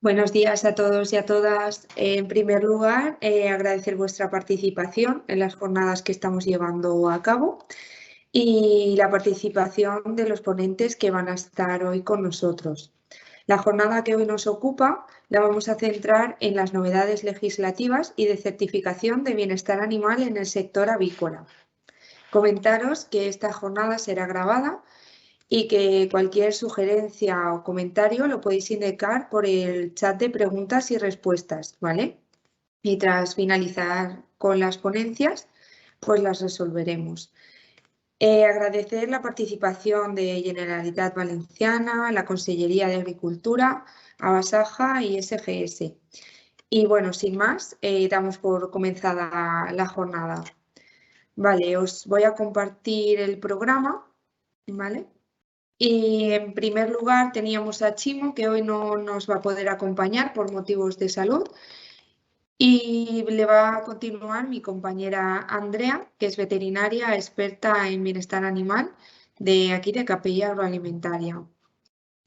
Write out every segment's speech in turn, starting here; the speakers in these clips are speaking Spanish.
Buenos días a todos y a todas. En primer lugar, agradecer vuestra participación en las jornadas que estamos llevando a cabo y la participación de los ponentes que van a estar hoy con nosotros. La jornada que hoy nos ocupa la vamos a centrar en las novedades legislativas y de certificación de bienestar animal en el sector avícola. Comentaros que esta jornada será grabada y que cualquier sugerencia o comentario lo podéis indicar por el chat de preguntas y respuestas, ¿vale? Y tras finalizar con las ponencias, pues las resolveremos. Agradecer la participación de Generalitat Valenciana, la Consellería de Agricultura, Abasaja y SGS. Y bueno, sin más, damos por comenzada la jornada. Vale, os voy a compartir el programa, ¿vale? Y en primer lugar teníamos a Chimo, que hoy no nos va a poder acompañar por motivos de salud. Y le va a continuar mi compañera Andrea, que es veterinaria experta en bienestar animal de aquí de Capella Agroalimentaria.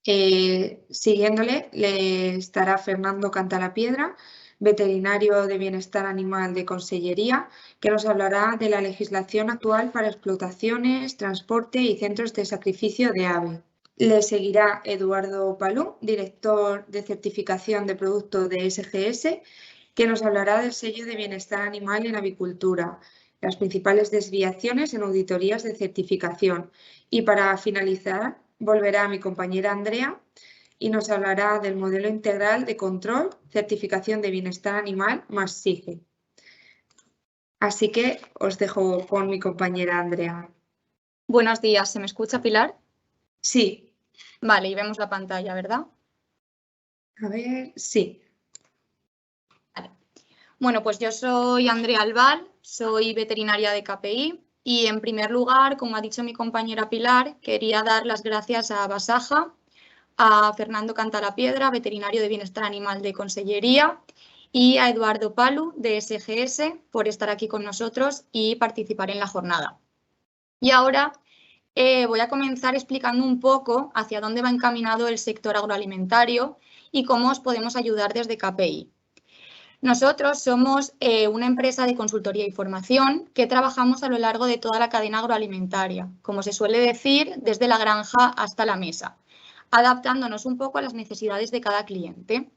Siguiéndole le estará Fernando Cantalapiedra, veterinario de bienestar animal de Consellería, que nos hablará de la legislación actual para explotaciones, transporte y centros de sacrificio de ave. Le seguirá Eduardo Palú, director de certificación de producto de SGS, que nos hablará del sello de bienestar animal en avicultura, las principales desviaciones en auditorías de certificación. Y para finalizar, volverá mi compañera Andrea y nos hablará del modelo integral de control, certificación de bienestar animal más SIGE. Así que os dejo con mi compañera Andrea. Buenos días, ¿se me escucha, Pilar? Sí. Vale, y vemos la pantalla, ¿verdad? A ver, sí. Vale. Bueno, pues yo soy Andrea Albal, soy veterinaria de KPI y en primer lugar, como ha dicho mi compañera Pilar, quería dar las gracias a Abasaja, a Fernando Cantalapiedra, veterinario de bienestar animal de Consellería, y a Eduardo Palu, de SGS, por estar aquí con nosotros y participar en la jornada. Y ahora voy a comenzar explicando un poco hacia dónde va encaminado el sector agroalimentario y cómo os podemos ayudar desde KPI. Nosotros somos una empresa de consultoría y formación que trabajamos a lo largo de toda la cadena agroalimentaria, como se suele decir, desde la granja hasta la mesa, adaptándonos un poco a las necesidades de cada cliente.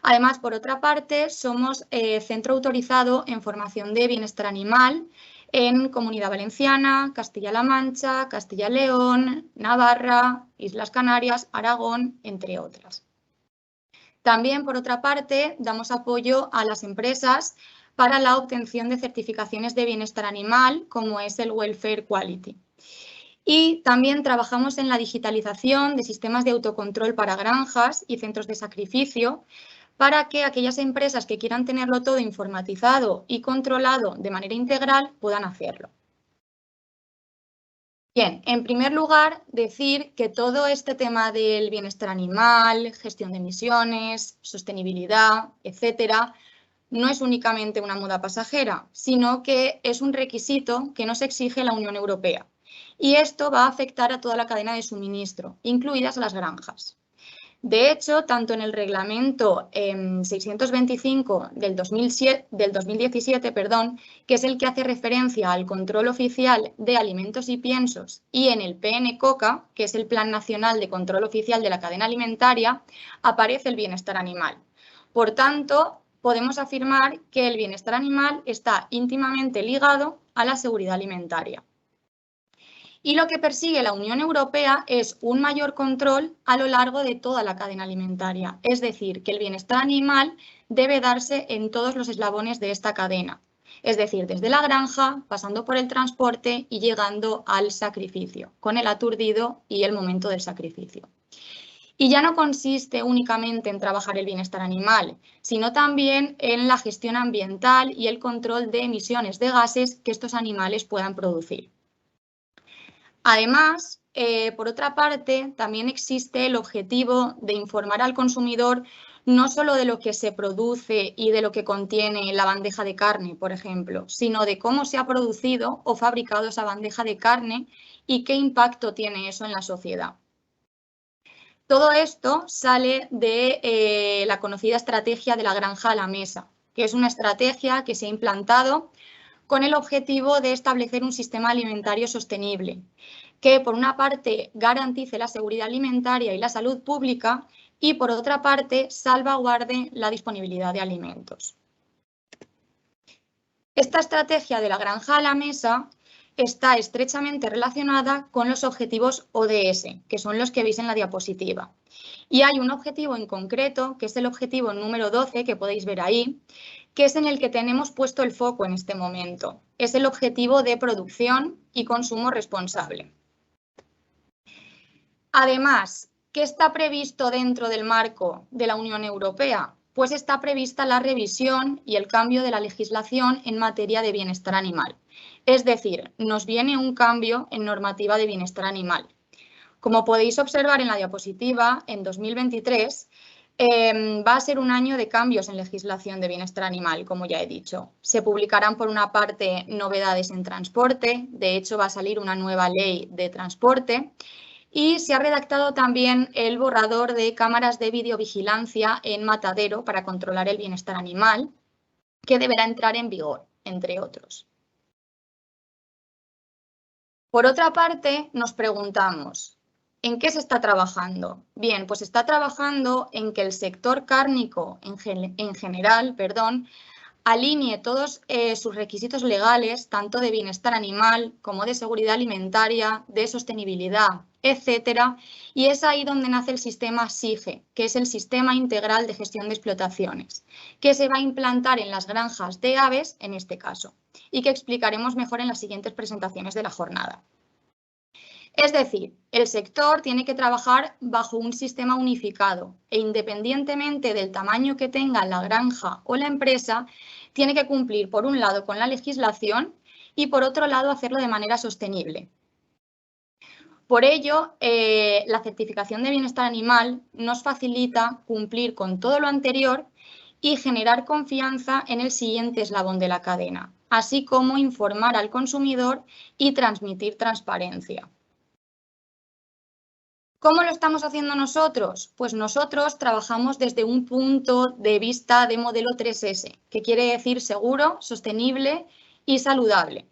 Además, por otra parte, somos centro autorizado en formación de bienestar animal en Comunidad Valenciana, Castilla-La Mancha, Castilla-León, Navarra, Islas Canarias, Aragón, entre otras. También, por otra parte, damos apoyo a las empresas para la obtención de certificaciones de bienestar animal, como es el Welfare Quality. Y también trabajamos en la digitalización de sistemas de autocontrol para granjas y centros de sacrificio, para que aquellas empresas que quieran tenerlo todo informatizado y controlado de manera integral puedan hacerlo. Bien, en primer lugar, decir que todo este tema del bienestar animal, gestión de emisiones, sostenibilidad, etcétera, no es únicamente una moda pasajera, sino que es un requisito que nos exige la Unión Europea. Y esto va a afectar a toda la cadena de suministro, incluidas las granjas. De hecho, tanto en el reglamento 625 del 2017, que es el que hace referencia al control oficial de alimentos y piensos, y en el PN-COCA, que es el Plan Nacional de Control Oficial de la Cadena Alimentaria, aparece el bienestar animal. Por tanto, podemos afirmar que el bienestar animal está íntimamente ligado a la seguridad alimentaria. Y lo que persigue la Unión Europea es un mayor control a lo largo de toda la cadena alimentaria. Es decir, que el bienestar animal debe darse en todos los eslabones de esta cadena. Es decir, desde la granja, pasando por el transporte y llegando al sacrificio, con el aturdido y el momento del sacrificio. Y ya no consiste únicamente en trabajar el bienestar animal, sino también en la gestión ambiental y el control de emisiones de gases que estos animales puedan producir. Además, por otra parte, también existe el objetivo de informar al consumidor no solo de lo que se produce y de lo que contiene la bandeja de carne, por ejemplo, sino de cómo se ha producido o fabricado esa bandeja de carne y qué impacto tiene eso en la sociedad. Todo esto sale de la conocida estrategia de la granja a la mesa, que es una estrategia que se ha implantado con el objetivo de establecer un sistema alimentario sostenible, que por una parte garantice la seguridad alimentaria y la salud pública y por otra parte salvaguarde la disponibilidad de alimentos. Esta estrategia de la granja a la mesa está estrechamente relacionada con los objetivos ODS, que son los que veis en la diapositiva. Y hay un objetivo en concreto, que es el objetivo número 12, que podéis ver ahí, que es en el que tenemos puesto el foco en este momento. Es el objetivo de producción y consumo responsable. Además, ¿qué está previsto dentro del marco de la Unión Europea? Pues está prevista la revisión y el cambio de la legislación en materia de bienestar animal. Es decir, nos viene un cambio en normativa de bienestar animal. Como podéis observar en la diapositiva, en 2023 va a ser un año de cambios en legislación de bienestar animal, como ya he dicho. Se publicarán, por una parte, novedades en transporte. De hecho, va a salir una nueva ley de transporte. Y se ha redactado también el borrador de cámaras de videovigilancia en matadero para controlar el bienestar animal, que deberá entrar en vigor, entre otros. Por otra parte, nos preguntamos, ¿en qué se está trabajando? Bien, pues se está trabajando en que el sector cárnico en general, alinee todos sus requisitos legales, tanto de bienestar animal como de seguridad alimentaria, de sostenibilidad, etcétera, y es ahí donde nace el sistema SIGE, que es el Sistema Integral de Gestión de Explotaciones, que se va a implantar en las granjas de aves, en este caso, y que explicaremos mejor en las siguientes presentaciones de la jornada. Es decir, el sector tiene que trabajar bajo un sistema unificado e independientemente del tamaño que tenga la granja o la empresa, tiene que cumplir por un lado con la legislación y por otro lado hacerlo de manera sostenible. Por ello, la certificación de bienestar animal nos facilita cumplir con todo lo anterior y generar confianza en el siguiente eslabón de la cadena, así como informar al consumidor y transmitir transparencia. ¿Cómo lo estamos haciendo nosotros? Pues nosotros trabajamos desde un punto de vista de modelo 3S, que quiere decir seguro, sostenible y saludable.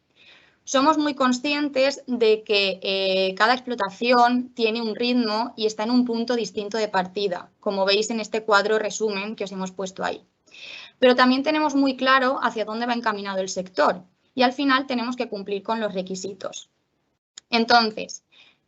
Somos muy conscientes de que cada explotación tiene un ritmo y está en un punto distinto de partida, como veis en este cuadro resumen que os hemos puesto ahí. Pero también tenemos muy claro hacia dónde va encaminado el sector y al final tenemos que cumplir con los requisitos. Entonces,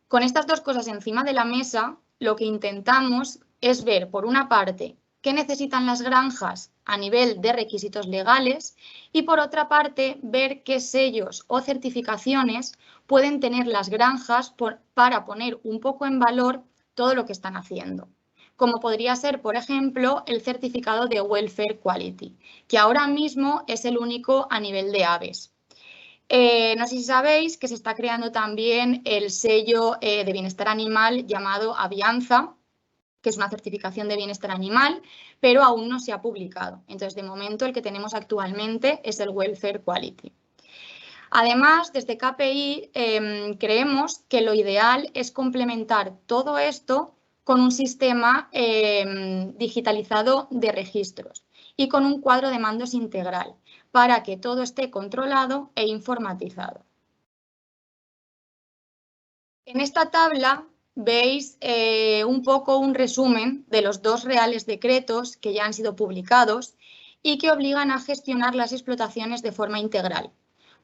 con estas dos cosas encima de la mesa, lo que intentamos es ver, por una parte, qué necesitan las granjas a nivel de requisitos legales y, por otra parte, ver qué sellos o certificaciones pueden tener las granjas para poner un poco en valor todo lo que están haciendo. Como podría ser, por ejemplo, el certificado de Welfare Quality, que ahora mismo es el único a nivel de aves. No sé si sabéis que se está creando también el sello de bienestar animal llamado Avianza, que es una certificación de bienestar animal, pero aún no se ha publicado. Entonces, de momento, el que tenemos actualmente es el Welfare Quality. Además, desde KPI creemos que lo ideal es complementar todo esto con un sistema digitalizado de registros y con un cuadro de mandos integral, para que todo esté controlado e informatizado. En esta tabla veis un poco un resumen de los dos reales decretos que ya han sido publicados y que obligan a gestionar las explotaciones de forma integral.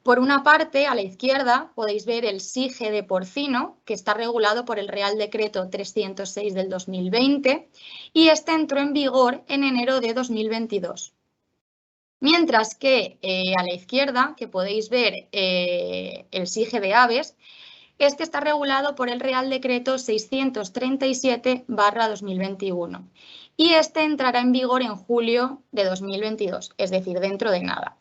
Por una parte, a la izquierda, podéis ver el SIGE de porcino, que está regulado por el Real Decreto 306 del 2020 y este entró en vigor en enero de 2022. Mientras que a la izquierda, que podéis ver el SIGE de aves, este está regulado por el Real Decreto 637/2021 y este entrará en vigor en julio de 2022, es decir, dentro de nada.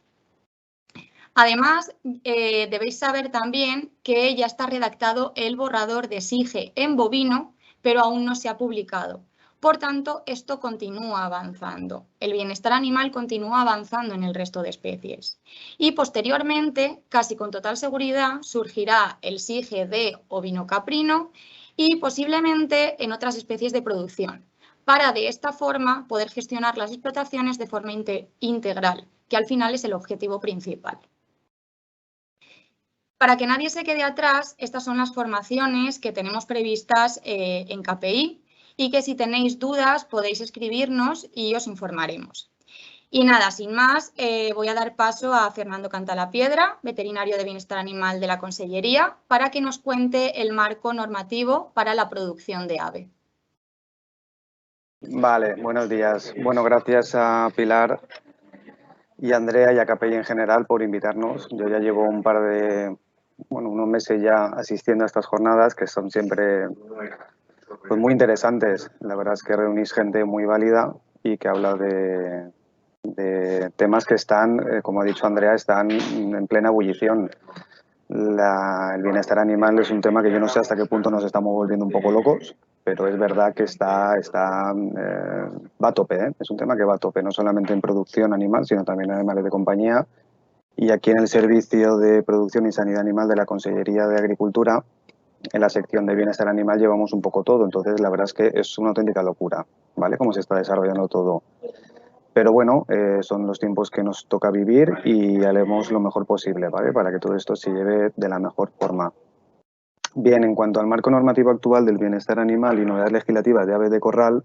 Además, debéis saber también que ya está redactado el borrador de SIGE en bovino, pero aún no se ha publicado. Por tanto, esto continúa avanzando. El bienestar animal continúa avanzando en el resto de especies. Y posteriormente, casi con total seguridad, surgirá el SIGE de ovino caprino y posiblemente en otras especies de producción, para de esta forma poder gestionar las explotaciones de forma integral, que al final es el objetivo principal. Para que nadie se quede atrás, estas son las formaciones que tenemos previstas en KPI y que si tenéis dudas podéis escribirnos y os informaremos. Y nada, sin más, voy a dar paso a Fernando Cantalapiedra, veterinario de bienestar animal de la Consellería, para que nos cuente el marco normativo para la producción de ave. Vale, buenos días. Bueno, gracias a Pilar y a Andrea y a KPI en general por invitarnos. Yo ya llevo unos meses ya asistiendo a estas jornadas que son siempre pues, muy interesantes. La verdad es que reunís gente muy válida y que habla de temas que están, como ha dicho Andrea, están en plena ebullición. El bienestar animal es un tema que yo no sé hasta qué punto nos estamos volviendo un poco locos, pero es verdad que va a tope, ¿eh? Es un tema que va a tope, no solamente en producción animal, sino también en animales de compañía. Y aquí en el Servicio de Producción y Sanidad Animal de la Consellería de Agricultura, en la sección de bienestar animal, llevamos un poco todo. Entonces, la verdad es que es una auténtica locura, ¿vale? Cómo se está desarrollando todo. Pero bueno, son los tiempos que nos toca vivir y haremos lo mejor posible, ¿vale? Para que todo esto se lleve de la mejor forma. Bien, en cuanto al marco normativo actual del bienestar animal y novedades legislativas de aves de corral,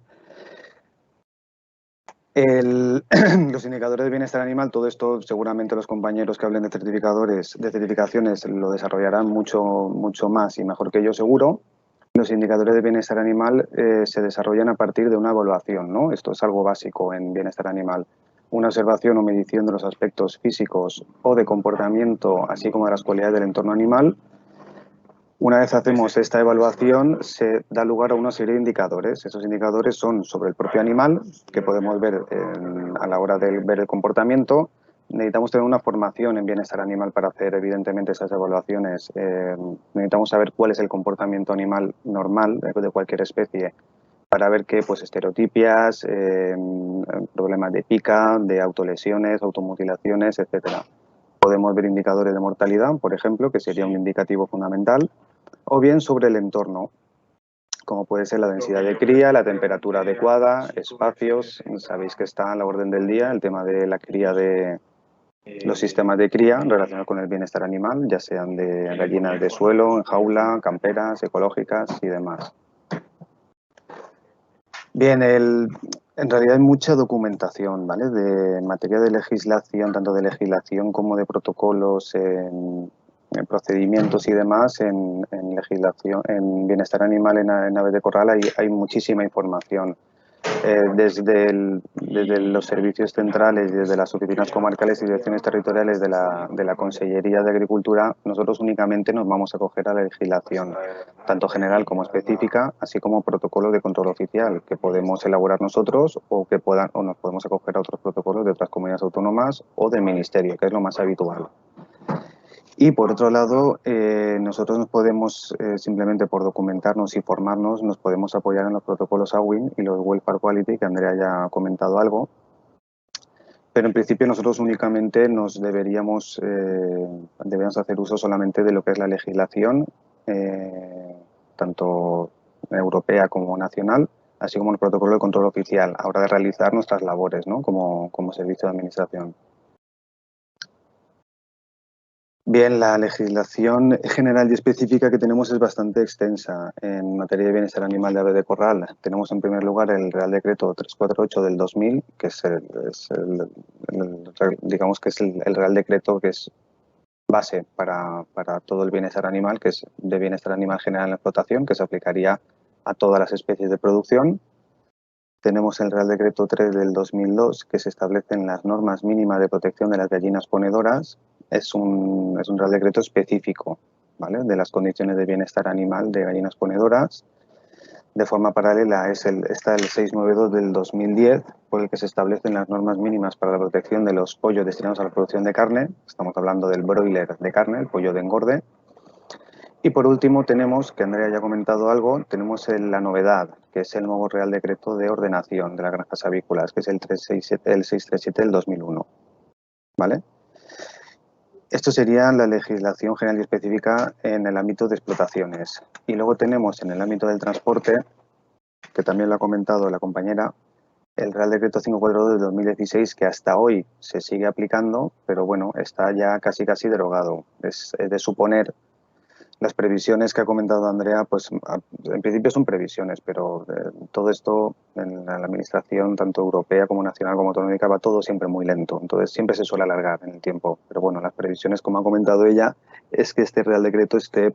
los indicadores de bienestar animal, todo esto seguramente los compañeros que hablen de certificaciones lo desarrollarán mucho más y mejor que yo seguro. Los indicadores de bienestar animal se desarrollan a partir de una evaluación, ¿no? Esto es algo básico en bienestar animal. Una observación o medición de los aspectos físicos o de comportamiento, así como de las cualidades del entorno animal. Una vez hacemos esta evaluación, se da lugar a una serie de indicadores. Esos indicadores son sobre el propio animal, que podemos ver a la hora de ver el comportamiento. Necesitamos tener una formación en bienestar animal para hacer, evidentemente, esas evaluaciones. Necesitamos saber cuál es el comportamiento animal normal de cualquier especie para ver qué, pues, estereotipias, problemas de pica, de autolesiones, automutilaciones, etcétera. Podemos ver indicadores de mortalidad, por ejemplo, que sería un indicativo fundamental, o bien sobre el entorno, como puede ser la densidad de cría, la temperatura adecuada, espacios. Sabéis que está a la orden del día el tema de la cría de los sistemas de cría relacionados con el bienestar animal, ya sean de gallinas de suelo, en jaula, camperas, ecológicas y demás. Bien, en realidad hay mucha documentación, ¿vale? En materia de legislación, tanto de legislación como de protocolos, en procedimientos y demás, en legislación, en bienestar animal, en aves de corral, hay muchísima información. Desde los servicios centrales, desde las oficinas comarcales y direcciones territoriales de la Consellería de Agricultura, nosotros únicamente nos vamos a acoger a la legislación, tanto general como específica, así como protocolos de control oficial que podemos elaborar nosotros o nos podemos acoger a otros protocolos de otras comunidades autónomas o del Ministerio, que es lo más habitual. Y por otro lado, nosotros nos podemos, simplemente por documentarnos y formarnos, nos podemos apoyar en los protocolos AWIN y los Welfare Quality, que Andrea ya ha comentado algo. Pero en principio nosotros únicamente deberíamos hacer uso solamente de lo que es la legislación, tanto europea como nacional, así como el protocolo de control oficial, a la hora de realizar nuestras labores, ¿no? como servicio de administración. Bien, la legislación general y específica que tenemos es bastante extensa. En materia de bienestar animal de ave de corral, tenemos en primer lugar el Real Decreto 348 del 2000, que digamos que es el Real Decreto que es base para todo el bienestar animal, que es de bienestar animal general en la explotación, que se aplicaría a todas las especies de producción. Tenemos el Real Decreto 3 del 2002, que se establecen las normas mínimas de protección de las gallinas ponedoras. Es un Real Decreto específico, ¿vale?, de las condiciones de bienestar animal de gallinas ponedoras. De forma paralela está el 692 del 2010, por el que se establecen las normas mínimas para la protección de los pollos destinados a la producción de carne. Estamos hablando del broiler de carne, el pollo de engorde. Y por último tenemos, que Andrea ya ha comentado algo, tenemos la novedad, que es el nuevo Real Decreto de Ordenación de las Granjas Avícolas, que es el 637 del 2001, ¿vale? Esto sería la legislación general y específica en el ámbito de explotaciones. Y luego tenemos en el ámbito del transporte, que también lo ha comentado la compañera, el Real Decreto 542 de 2016, que hasta hoy se sigue aplicando, pero bueno, está ya casi derogado. Es de suponer, las previsiones que ha comentado Andrea, pues en principio son previsiones, pero todo esto en la administración, tanto europea como nacional como autonómica, va todo siempre muy lento. Entonces siempre se suele alargar en el tiempo. Pero bueno, las previsiones, como ha comentado ella, es que este Real Decreto esté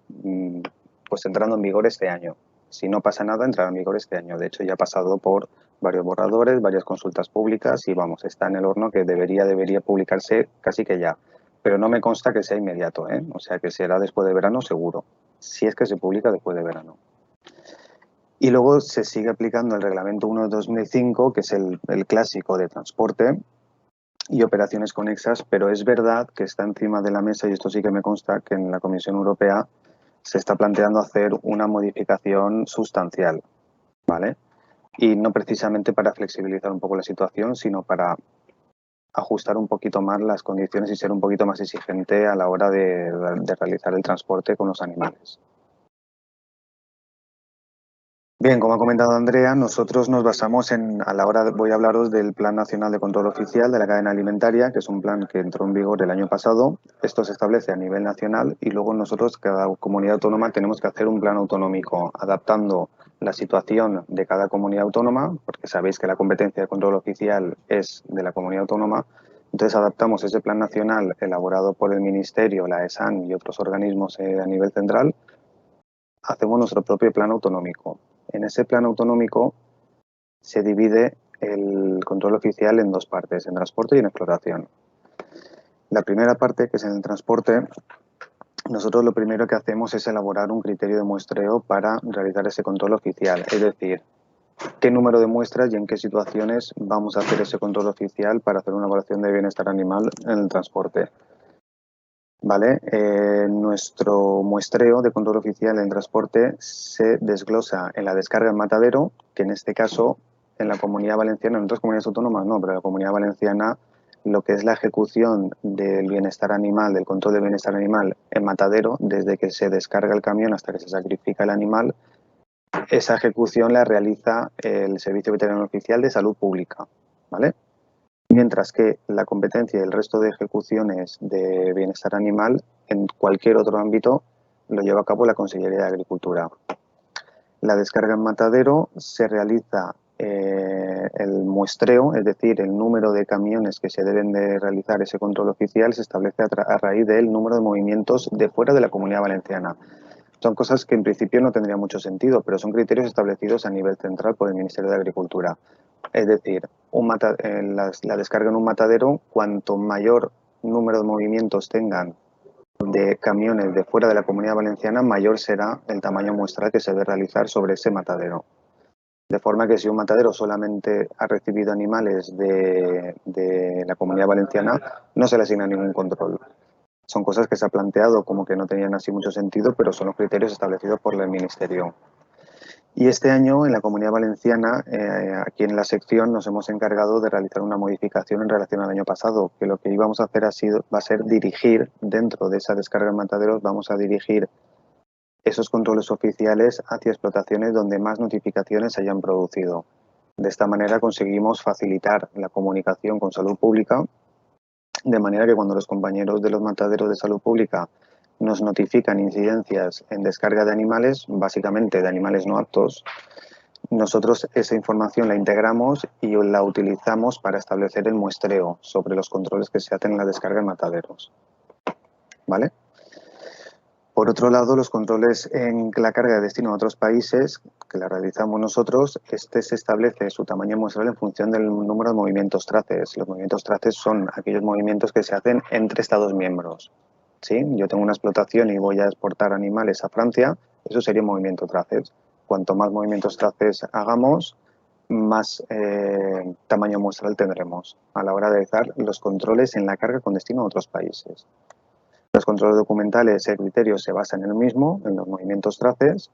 pues entrando en vigor este año. Si no pasa nada, entrará en vigor este año. De hecho, ya ha pasado por varios borradores, varias consultas públicas y vamos, está en el horno que debería publicarse casi que ya. Pero no me consta que sea inmediato, ¿eh? O sea que será después de verano seguro, si es que se publica después de verano. Y luego se sigue aplicando el Reglamento 1 de 2005, que es el clásico de transporte y operaciones conexas, pero es verdad que está encima de la mesa, y esto sí que me consta, que en la Comisión Europea se está planteando hacer una modificación sustancial, ¿vale? Y no precisamente para flexibilizar un poco la situación, sino para ajustar un poquito más las condiciones y ser un poquito más exigente a la hora de realizar el transporte con los animales. Bien, como ha comentado Andrea, nosotros nos basamos voy a hablaros del Plan Nacional de Control Oficial de la Cadena Alimentaria, que es un plan que entró en vigor el año pasado. Esto se establece a nivel nacional y luego nosotros, cada comunidad autónoma, tenemos que hacer un plan autonómico, adaptando la situación de cada comunidad autónoma, porque sabéis que la competencia de control oficial es de la comunidad autónoma. Entonces adaptamos ese plan nacional elaborado por el Ministerio, la ESAN y otros organismos a nivel central. Hacemos nuestro propio plan autonómico. En ese plan autonómico se divide el control oficial en dos partes, en transporte y en explotación. La primera parte, que es en el transporte, nosotros lo primero que hacemos es elaborar un criterio de muestreo para realizar ese control oficial, es decir, qué número de muestras y en qué situaciones vamos a hacer ese control oficial para hacer una evaluación de bienestar animal en el transporte. ¿Vale? Nuestro muestreo de control oficial en transporte se desglosa en la descarga en matadero, que en este caso en la Comunidad Valenciana, en otras comunidades autónomas no, pero en la Comunidad Valenciana lo que es la ejecución del bienestar animal, del control del bienestar animal en matadero, desde que se descarga el camión hasta que se sacrifica el animal, esa ejecución la realiza el Servicio Veterinario Oficial de Salud Pública, ¿vale? Mientras que la competencia y el resto de ejecuciones de bienestar animal en cualquier otro ámbito lo lleva a cabo la Consellería de Agricultura. La descarga en matadero se realiza el muestreo, es decir, el número de camiones que se deben de realizar ese control oficial se establece a raíz del número de movimientos de fuera de la Comunidad Valenciana. Son cosas que en principio no tendrían mucho sentido, pero son criterios establecidos a nivel central por el Ministerio de Agricultura. Es decir, la descarga en un matadero, cuanto mayor número de movimientos tengan de camiones de fuera de la Comunidad Valenciana, mayor será el tamaño muestral que se debe realizar sobre ese matadero. De forma que si un matadero solamente ha recibido animales de la Comunidad Valenciana, no se le asigna ningún control. Son cosas que se ha planteado como que no tenían así mucho sentido, pero son los criterios establecidos por el Ministerio. Y este año, en la Comunidad Valenciana, aquí en la sección, nos hemos encargado de realizar una modificación en relación al año pasado, que lo que íbamos a hacer va a ser dirigir, dentro de esa descarga de mataderos, vamos a dirigir esos controles oficiales hacia explotaciones donde más notificaciones se hayan producido. De esta manera conseguimos facilitar la comunicación con Salud Pública, de manera que cuando los compañeros de los mataderos de Salud Pública nos notifican incidencias en descarga de animales, básicamente de animales no aptos, nosotros esa información la integramos y la utilizamos para establecer el muestreo sobre los controles que se hacen en la descarga en mataderos. ¿Vale? Por otro lado, los controles en la carga de destino a otros países, que la realizamos nosotros, se establece su tamaño muestral en función del número de movimientos traces. Los movimientos traces son aquellos movimientos que se hacen entre Estados miembros. ¿Sí? Yo tengo una explotación y voy a exportar animales a Francia, eso sería un movimiento traces. Cuanto más movimientos traces hagamos, más tamaño muestral tendremos a la hora de realizar los controles en la carga con destino a otros países. Los controles documentales y criterios se basan en el mismo, en los movimientos traces,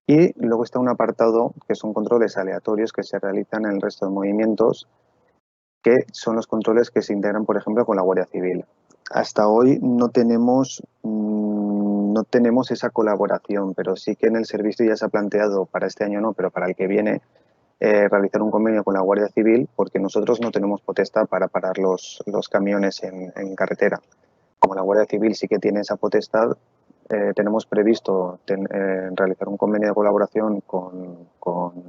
y luego está un apartado que son controles aleatorios que se realizan en el resto de movimientos, que son los controles que se integran, por ejemplo, con la Guardia Civil. hasta hoy no tenemos esa colaboración, pero sí que en el servicio ya se ha planteado, para este año no, pero para el que viene, realizar un convenio con la Guardia Civil, porque nosotros no tenemos potestad para parar los camiones en carretera. Como la Guardia Civil sí que tiene esa potestad, tenemos previsto realizar un convenio de colaboración con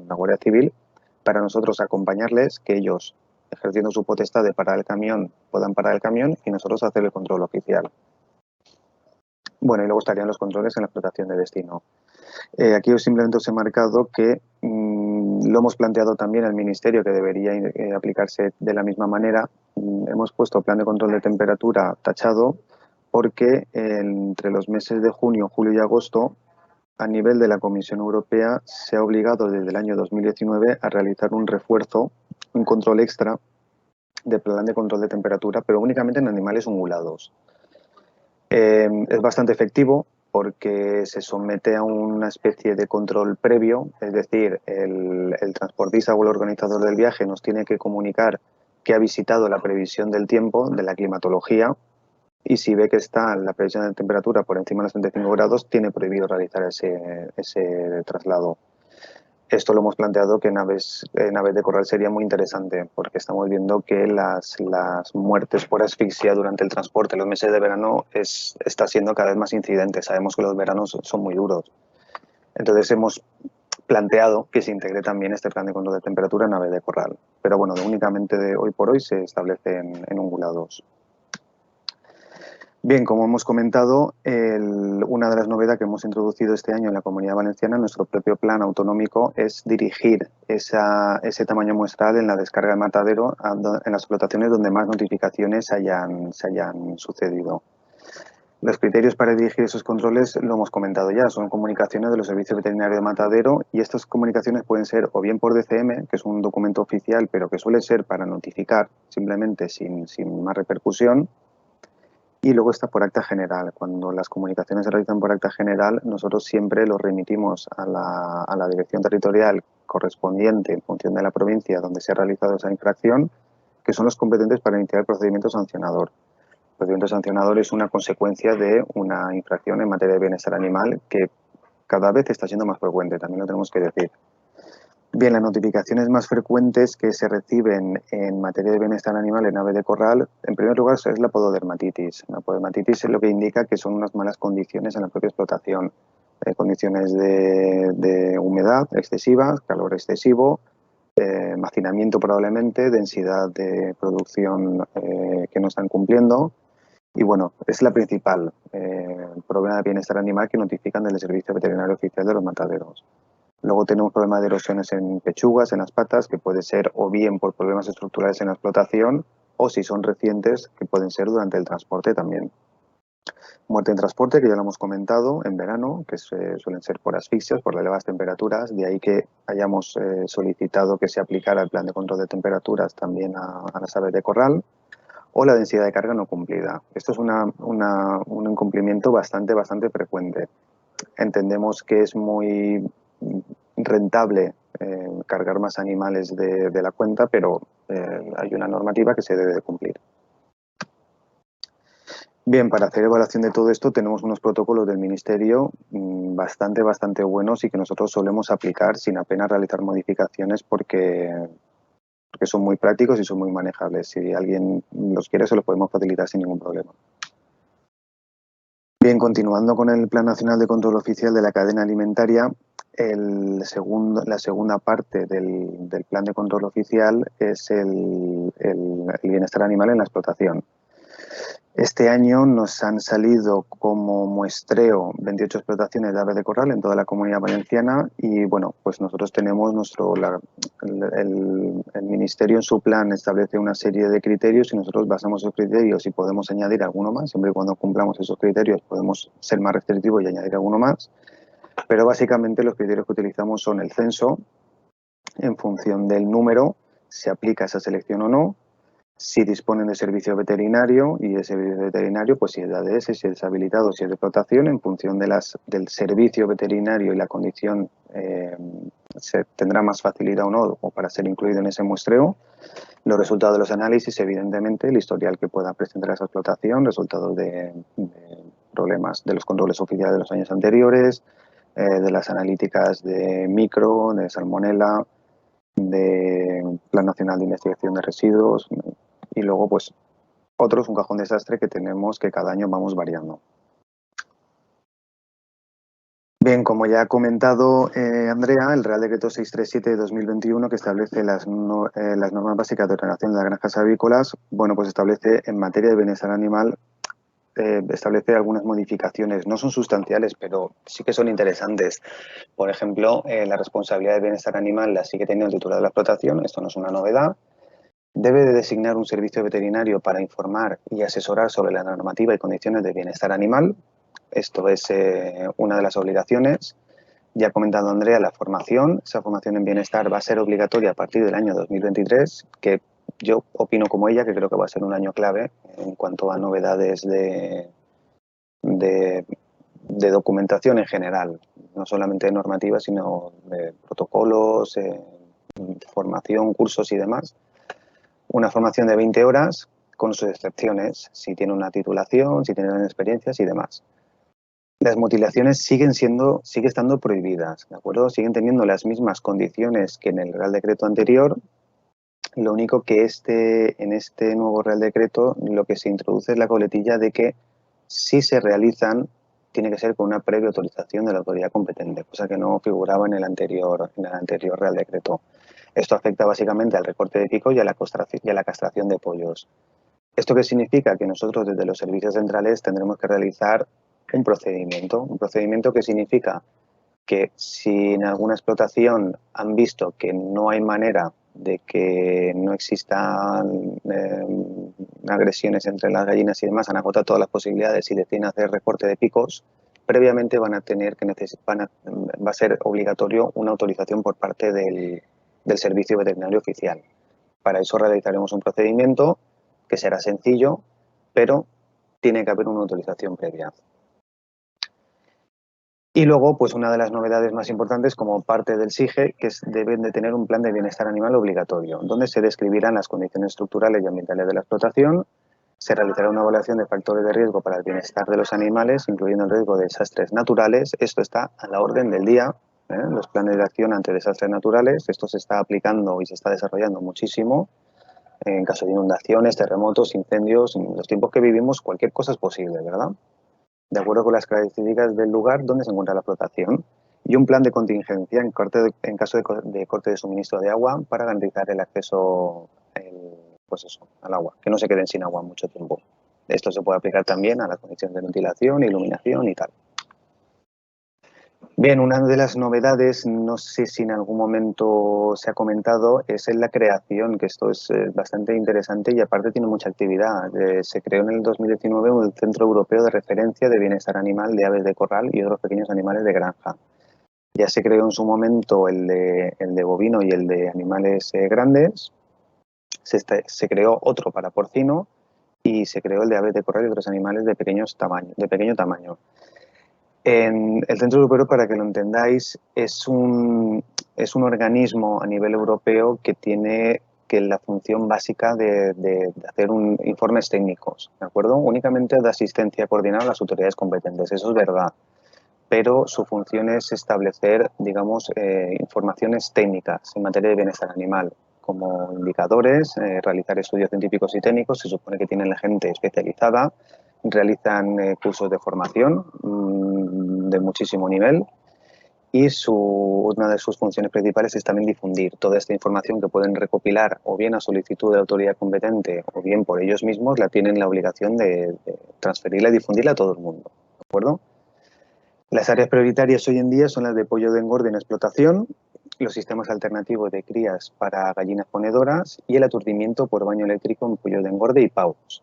la Guardia Civil para nosotros acompañarles, que ellos, ejerciendo su potestad de parar el camión, puedan parar el camión y nosotros hacer el control oficial. Bueno, y luego estarían los controles en la explotación de destino. Aquí yo simplemente os he marcado que lo hemos planteado también al Ministerio, que debería aplicarse de la misma manera. Hemos puesto plan de control de temperatura tachado porque entre los meses de junio, julio y agosto, a nivel de la Comisión Europea, se ha obligado desde el año 2019 a realizar un refuerzo, un control extra de plan de control de temperatura, pero únicamente en animales ungulados. Es bastante efectivo porque se somete a una especie de control previo, es decir, el transportista o el organizador del viaje nos tiene que comunicar que ha visitado la previsión del tiempo, de la climatología, y si ve que está la previsión de temperatura por encima de los 35 grados, tiene prohibido realizar ese traslado. Esto lo hemos planteado que en aves de corral sería muy interesante, porque estamos viendo que las muertes por asfixia durante el transporte en los meses de verano está siendo cada vez más incidente. Sabemos que los veranos son muy duros. Entonces hemos planteado que se integre también este plan de control de temperatura en aves de corral. Pero bueno, únicamente de hoy por hoy se establece en ungulados. Bien, como hemos comentado, una de las novedades que hemos introducido este año en la Comunidad Valenciana, nuestro propio plan autonómico, es dirigir ese tamaño muestral en la descarga de matadero en las explotaciones donde más notificaciones se hayan sucedido. Los criterios para dirigir esos controles lo hemos comentado ya, son comunicaciones de los servicios veterinarios de matadero, y estas comunicaciones pueden ser o bien por DCM, que es un documento oficial, pero que suele ser para notificar simplemente sin más repercusión. Y luego está por acta general. Cuando las comunicaciones se realizan por acta general, nosotros siempre los remitimos a la dirección territorial correspondiente en función de la provincia donde se ha realizado esa infracción, que son los competentes para iniciar el procedimiento sancionador. El procedimiento sancionador es una consecuencia de una infracción en materia de bienestar animal que cada vez está siendo más frecuente, también lo tenemos que decir. Bien, las notificaciones más frecuentes que se reciben en materia de bienestar animal en ave de corral, en primer lugar, es la pododermatitis. La pododermatitis es lo que indica que son unas malas condiciones en la propia explotación. Condiciones de humedad excesiva, calor excesivo, hacinamiento probablemente, densidad de producción que no están cumpliendo. Y bueno, es la principal problema de bienestar animal que notifican del Servicio Veterinario Oficial de los Mataderos. Luego tenemos problemas de erosiones en pechugas, en las patas, que puede ser o bien por problemas estructurales en la explotación, o si son recientes, que pueden ser durante el transporte también. Muerte en transporte, que ya lo hemos comentado, en verano, que suelen ser por asfixias, por las elevadas temperaturas, de ahí que hayamos solicitado que se aplicara el plan de control de temperaturas también a las aves de corral, o la densidad de carga no cumplida. Esto es un incumplimiento bastante frecuente. Entendemos que es muy rentable cargar más animales de la cuenta, pero hay una normativa que se debe de cumplir. Bien, para hacer evaluación de todo esto tenemos unos protocolos del Ministerio bastante buenos y que nosotros solemos aplicar sin apenas realizar modificaciones porque son muy prácticos y son muy manejables. Si alguien los quiere, se los podemos facilitar sin ningún problema. Bien, continuando con el Plan Nacional de Control Oficial de la Cadena Alimentaria, la segunda parte del Plan de Control Oficial es el bienestar animal en la explotación. Este año nos han salido como muestreo 28 explotaciones de aves de corral en toda la Comunidad Valenciana y bueno, pues nosotros tenemos el Ministerio en su plan establece una serie de criterios y nosotros basamos esos criterios y podemos añadir alguno más, siempre y cuando cumplamos esos criterios podemos ser más restrictivos y añadir alguno más, pero básicamente los criterios que utilizamos son el censo, en función del número se aplica esa selección o no, si disponen de servicio veterinario y de servicio veterinario, pues si es de ADS, si es habilitado, si es de explotación, en función del servicio veterinario y la condición se tendrá más facilidad o no o para ser incluido en ese muestreo. Los resultados de los análisis, evidentemente, el historial que pueda presentar esa explotación, resultados de problemas de los controles oficiales de los años anteriores, de las analíticas de micro, de salmonela, de Plan Nacional de Investigación de Residuos y luego pues otros, un cajón desastre que tenemos que cada año vamos variando. Bien, como ya ha comentado Andrea, el Real Decreto 637 de 2021 que establece las normas básicas de ordenación de las granjas avícolas, bueno, pues establece en materia de bienestar animal, establece algunas modificaciones, no son sustanciales, pero sí que son interesantes. Por ejemplo, la responsabilidad de bienestar animal la sigue teniendo el titular de la explotación, esto no es una novedad. Debe de designar un servicio veterinario para informar y asesorar sobre la normativa y condiciones de bienestar animal. Esto es una de las obligaciones. Ya ha comentado Andrea la formación. Esa formación en bienestar va a ser obligatoria a partir del año 2023, que yo opino como ella, que creo que va a ser un año clave en cuanto a novedades de documentación en general, no solamente de normativa, sino de protocolos, formación, cursos y demás. Una formación de 20 horas con sus excepciones, si tiene una titulación, si tienen experiencias y demás. Las mutilaciones siguen estando prohibidas, ¿de acuerdo? Siguen teniendo las mismas condiciones que en el Real Decreto anterior. Lo único que en este nuevo Real Decreto lo que se introduce es la coletilla de que si se realizan tiene que ser con una previa autorización de la autoridad competente, cosa que no figuraba en el anterior Real Decreto. Esto afecta básicamente al recorte de picos y a la castración de pollos. ¿Esto qué significa? Que nosotros desde los servicios centrales tendremos que realizar un procedimiento que significa que si en alguna explotación han visto que no hay manera de que no existan agresiones entre las gallinas y demás, han agotado todas las posibilidades y deciden hacer recorte de picos, previamente van a tener que va a ser obligatorio una autorización por parte del Servicio Veterinario Oficial. Para eso realizaremos un procedimiento que será sencillo, pero tiene que haber una autorización previa. Y luego, pues una de las novedades más importantes como parte del SIGE, que deben de tener un plan de bienestar animal obligatorio, donde se describirán las condiciones estructurales y ambientales de la explotación, se realizará una evaluación de factores de riesgo para el bienestar de los animales, incluyendo el riesgo de desastres naturales. Esto está a la orden del día, los planes de acción ante desastres naturales. Esto se está aplicando y se está desarrollando muchísimo. En caso de inundaciones, terremotos, incendios, en los tiempos que vivimos, cualquier cosa es posible, ¿verdad? De acuerdo con las características del lugar donde se encuentra la explotación, y un plan de contingencia en caso de corte de suministro de agua para garantizar el acceso al agua, que no se queden sin agua mucho tiempo. Esto se puede aplicar también a las condiciones de ventilación, iluminación y tal. Bien, una de las novedades, no sé si en algún momento se ha comentado, es en la creación, que esto es bastante interesante y aparte tiene mucha actividad. Se creó en el 2019 un Centro Europeo de Referencia de Bienestar Animal de Aves de Corral y otros pequeños animales de granja. Ya se creó en su momento el de bovino y el de animales grandes, se creó otro para porcino y se creó el de aves de corral y otros animales de pequeño tamaño. En el Centro Europeo, para que lo entendáis, es un organismo a nivel europeo que tiene la función básica de hacer informes técnicos, ¿de acuerdo? Únicamente de asistencia coordinada a las autoridades competentes, eso es verdad, pero su función es establecer, digamos, informaciones técnicas en materia de bienestar animal, como indicadores, realizar estudios científicos y técnicos, se supone que tienen la gente especializada, realizan cursos de formación de muchísimo nivel y una de sus funciones principales es también difundir toda esta información que pueden recopilar o bien a solicitud de la autoridad competente o bien por ellos mismos, tienen la obligación de transferirla y difundirla a todo el mundo, ¿de acuerdo? Las áreas prioritarias hoy en día son las de pollo de engorde en explotación, los sistemas alternativos de crías para gallinas ponedoras y el aturdimiento por baño eléctrico en pollo de engorde y pavos.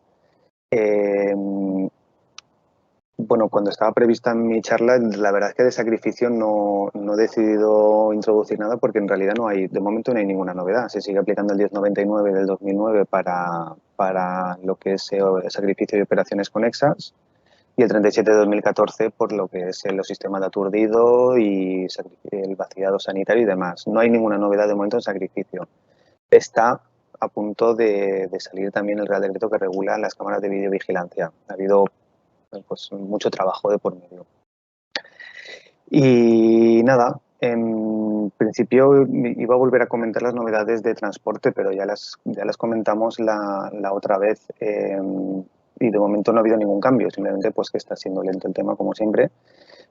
Bueno, cuando estaba prevista mi charla, la verdad es que de sacrificio no he decidido introducir nada porque en realidad de momento no hay ninguna novedad. Se sigue aplicando el 1099 del 2009 para lo que es el sacrificio y operaciones conexas y el 37 de 2014 por lo que es los sistemas de aturdido y el vaciado sanitario y demás. No hay ninguna novedad de momento en sacrificio. Está a punto de salir también el Real Decreto que regula las cámaras de videovigilancia. Ha habido pues, mucho trabajo de por medio. Y nada, en principio iba a volver a comentar las novedades de transporte, pero ya las comentamos la otra vez y de momento no ha habido ningún cambio, simplemente pues que está siendo lento el tema como siempre.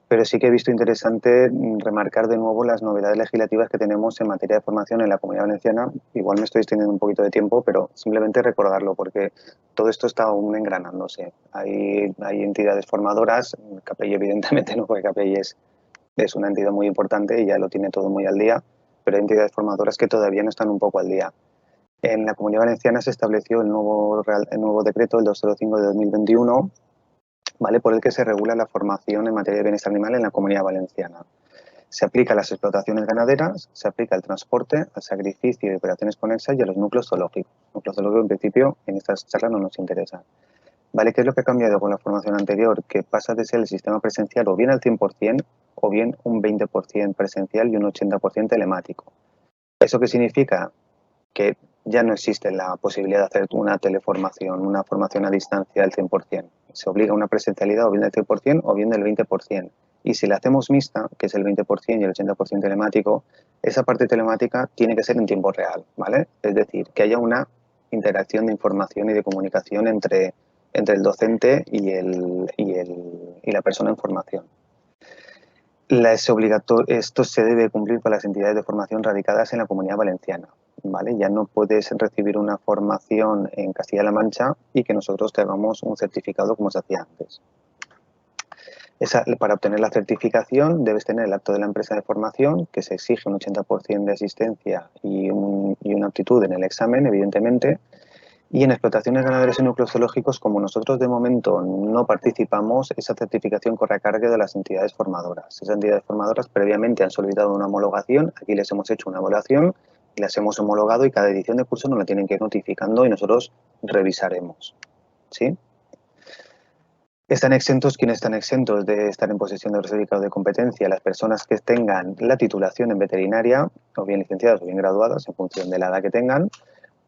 Pero sí que he visto interesante remarcar de nuevo las novedades legislativas que tenemos en materia de formación en la Comunidad Valenciana. Igual me estoy extendiendo un poquito de tiempo, pero simplemente recordarlo porque todo esto está aún engranándose. Hay entidades formadoras, KPI evidentemente no, porque KPI es una entidad muy importante y ya lo tiene todo muy al día, pero hay entidades formadoras que todavía no están un poco al día. En la Comunidad Valenciana se estableció el nuevo decreto, el 205 de 2021, ¿vale? Por el que se regula la formación en materia de bienestar animal en la Comunidad Valenciana. Se aplica a las explotaciones ganaderas, se aplica al transporte, al sacrificio y operaciones conexas y a los núcleos zoológicos. Núcleos zoológicos, en principio, en estas charlas no nos interesan. ¿Vale? ¿Qué es lo que ha cambiado con la formación anterior? Que pasa de ser el sistema presencial o bien al 100% o bien un 20% presencial y un 80% telemático. ¿Eso qué significa? Que ya no existe la posibilidad de hacer una teleformación, una formación a distancia al 100%. Se obliga a una presencialidad o bien del 100% o bien del 20%. Y si la hacemos mixta, que es el 20% y el 80% telemático, esa parte telemática tiene que ser en tiempo real, ¿vale? Es decir, que haya una interacción de información y de comunicación entre el docente y la persona en formación. Esto se debe cumplir para las entidades de formación radicadas en la Comunidad Valenciana, ¿vale? Ya no puedes recibir una formación en Castilla-La Mancha y que nosotros te hagamos un certificado como se hacía antes. Para obtener la certificación debes tener el acto de la empresa de formación, que se exige un 80% de asistencia y una aptitud en el examen, evidentemente. Y en explotaciones ganaderas y núcleos zoológicos, como nosotros de momento no participamos, esa certificación corre a cargo de las entidades formadoras. Esas entidades formadoras previamente han solicitado una homologación, aquí les hemos hecho una evaluación y las hemos homologado y cada edición de curso nos la tienen que ir notificando y nosotros revisaremos. ¿Sí? ¿Están exentos? ¿Quiénes están exentos de estar en posesión del certificado de competencia? Las personas que tengan la titulación en veterinaria, o bien licenciadas o bien graduadas, en función de la edad que tengan,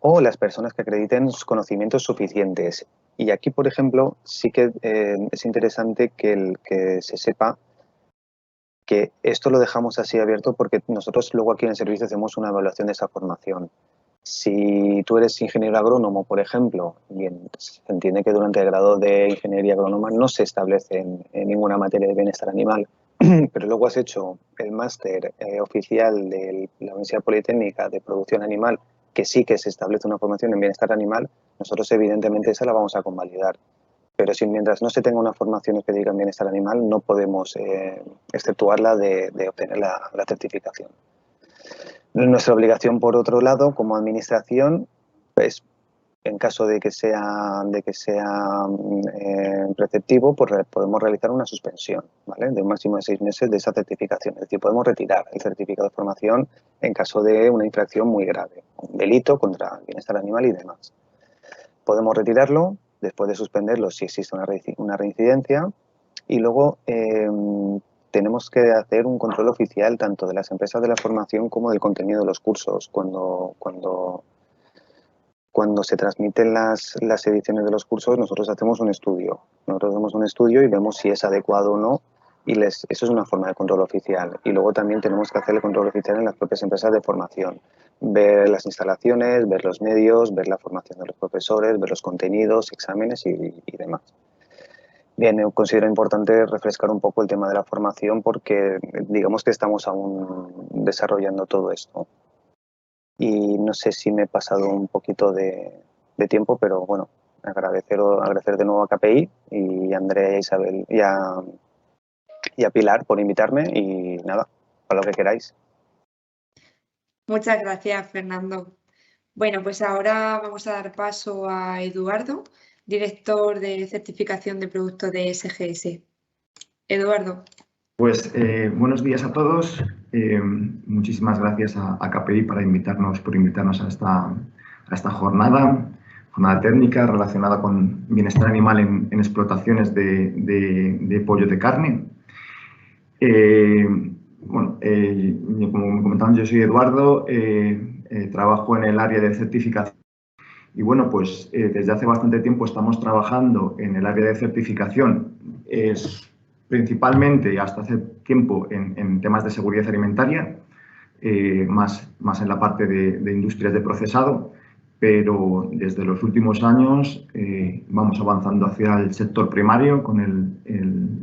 o las personas que acrediten sus conocimientos suficientes. Y aquí, por ejemplo, sí que es interesante que se sepa que esto lo dejamos así abierto porque nosotros luego aquí en el servicio hacemos una evaluación de esa formación. Si tú eres ingeniero agrónomo, por ejemplo, y se entiende que durante el grado de ingeniería agrónoma no se establece en ninguna materia de bienestar animal, pero luego has hecho el máster oficial de la Universidad Politécnica de Producción Animal, que sí que se establece una formación en bienestar animal, nosotros evidentemente esa la vamos a convalidar. Pero si mientras no se tenga una formación específica en bienestar animal, no podemos exceptuarla de obtener la certificación. Nuestra obligación, por otro lado, como administración, es, en caso de que sea preceptivo, pues podemos realizar una suspensión, ¿vale? De un máximo de 6 meses de esa certificación. Es decir, podemos retirar el certificado de formación en caso de una infracción muy grave, un delito contra el bienestar animal y demás. Podemos retirarlo después de suspenderlo si existe una reincidencia y luego tenemos que hacer un control oficial tanto de las empresas de la formación como del contenido de los cursos. Cuando se transmiten las ediciones de los cursos, nosotros hacemos un estudio. Nosotros hacemos un estudio y vemos si es adecuado o no. Y eso es una forma de control oficial. Y luego también tenemos que hacer el control oficial en las propias empresas de formación. Ver las instalaciones, ver los medios, ver la formación de los profesores, ver los contenidos, exámenes y demás. Bien, considero importante refrescar un poco el tema de la formación porque digamos que estamos aún desarrollando todo esto. Y no sé si me he pasado un poquito de tiempo, pero bueno, agradecer de nuevo a KPI y a Andrea y a Isabel y a Pilar por invitarme y nada, para lo que queráis. Muchas gracias, Fernando. Bueno, pues ahora vamos a dar paso a Eduardo, director de certificación de productos de SGS. Eduardo. Pues buenos días a todos. Muchísimas gracias a KPI por invitarnos a esta jornada técnica relacionada con bienestar animal en explotaciones de pollo de carne. Como me comentaban, yo soy Eduardo, trabajo en el área de certificación Y bueno, pues desde hace bastante tiempo estamos trabajando en el área de certificación, principalmente hasta hace tiempo en temas de seguridad alimentaria, más en la parte de industrias de procesado, pero desde los últimos años vamos avanzando hacia el sector primario con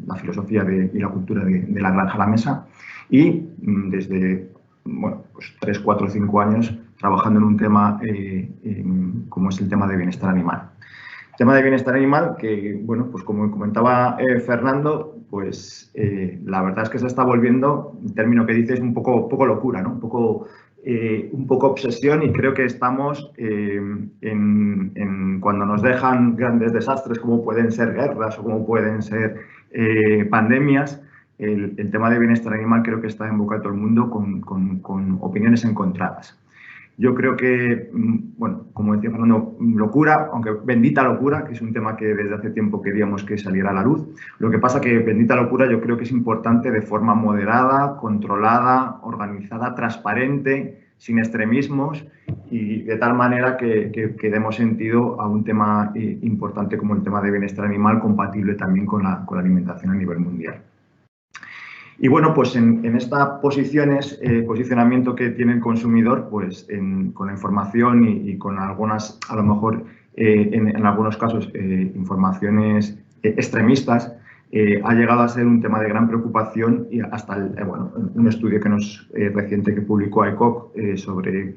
la filosofía y la cultura de la granja a la mesa, y desde bueno, pues 3, 4, 5 años trabajando en un tema como es el tema de bienestar animal. Tema de bienestar animal que, bueno, pues como comentaba Fernando, pues la verdad es que se está volviendo, un término que dices, un poco locura, ¿no? Un poco obsesión, y creo que estamos cuando nos dejan grandes desastres como pueden ser guerras o como pueden ser pandemias. El tema de bienestar animal creo que está en boca de todo el mundo con opiniones encontradas. Yo creo que, bueno, como decía Fernando, locura, aunque bendita locura, que es un tema que desde hace tiempo queríamos que saliera a la luz. Lo que pasa que bendita locura yo creo que es importante de forma moderada, controlada, organizada, transparente, sin extremismos, y de tal manera que demos sentido a un tema importante como el tema de bienestar animal, compatible también con la alimentación a nivel mundial. Y bueno, pues en estas posicionamiento que tiene el consumidor, pues con la información y con algunas, a lo mejor en algunos casos, informaciones extremistas, ha llegado a ser un tema de gran preocupación, y hasta bueno, un estudio reciente que publicó ICOC sobre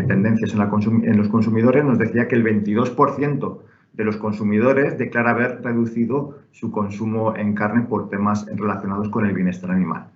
tendencias en los consumidores nos decía que el 22% de los consumidores declara haber reducido su consumo en carne por temas relacionados con el bienestar animal.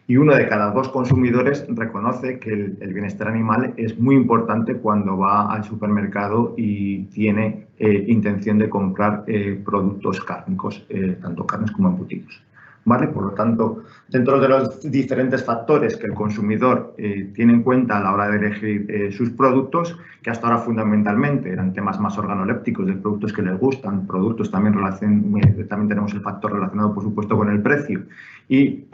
Y 1 de cada 2 consumidores reconoce que el bienestar animal es muy importante cuando va al supermercado y tiene intención de comprar productos cárnicos, tanto carnes como embutidos. ¿Vale? Por lo tanto, dentro de los diferentes factores que el consumidor tiene en cuenta a la hora de elegir sus productos, que hasta ahora fundamentalmente eran temas más organolépticos, de productos que les gustan, productos también tenemos el factor relacionado, por supuesto, con el precio y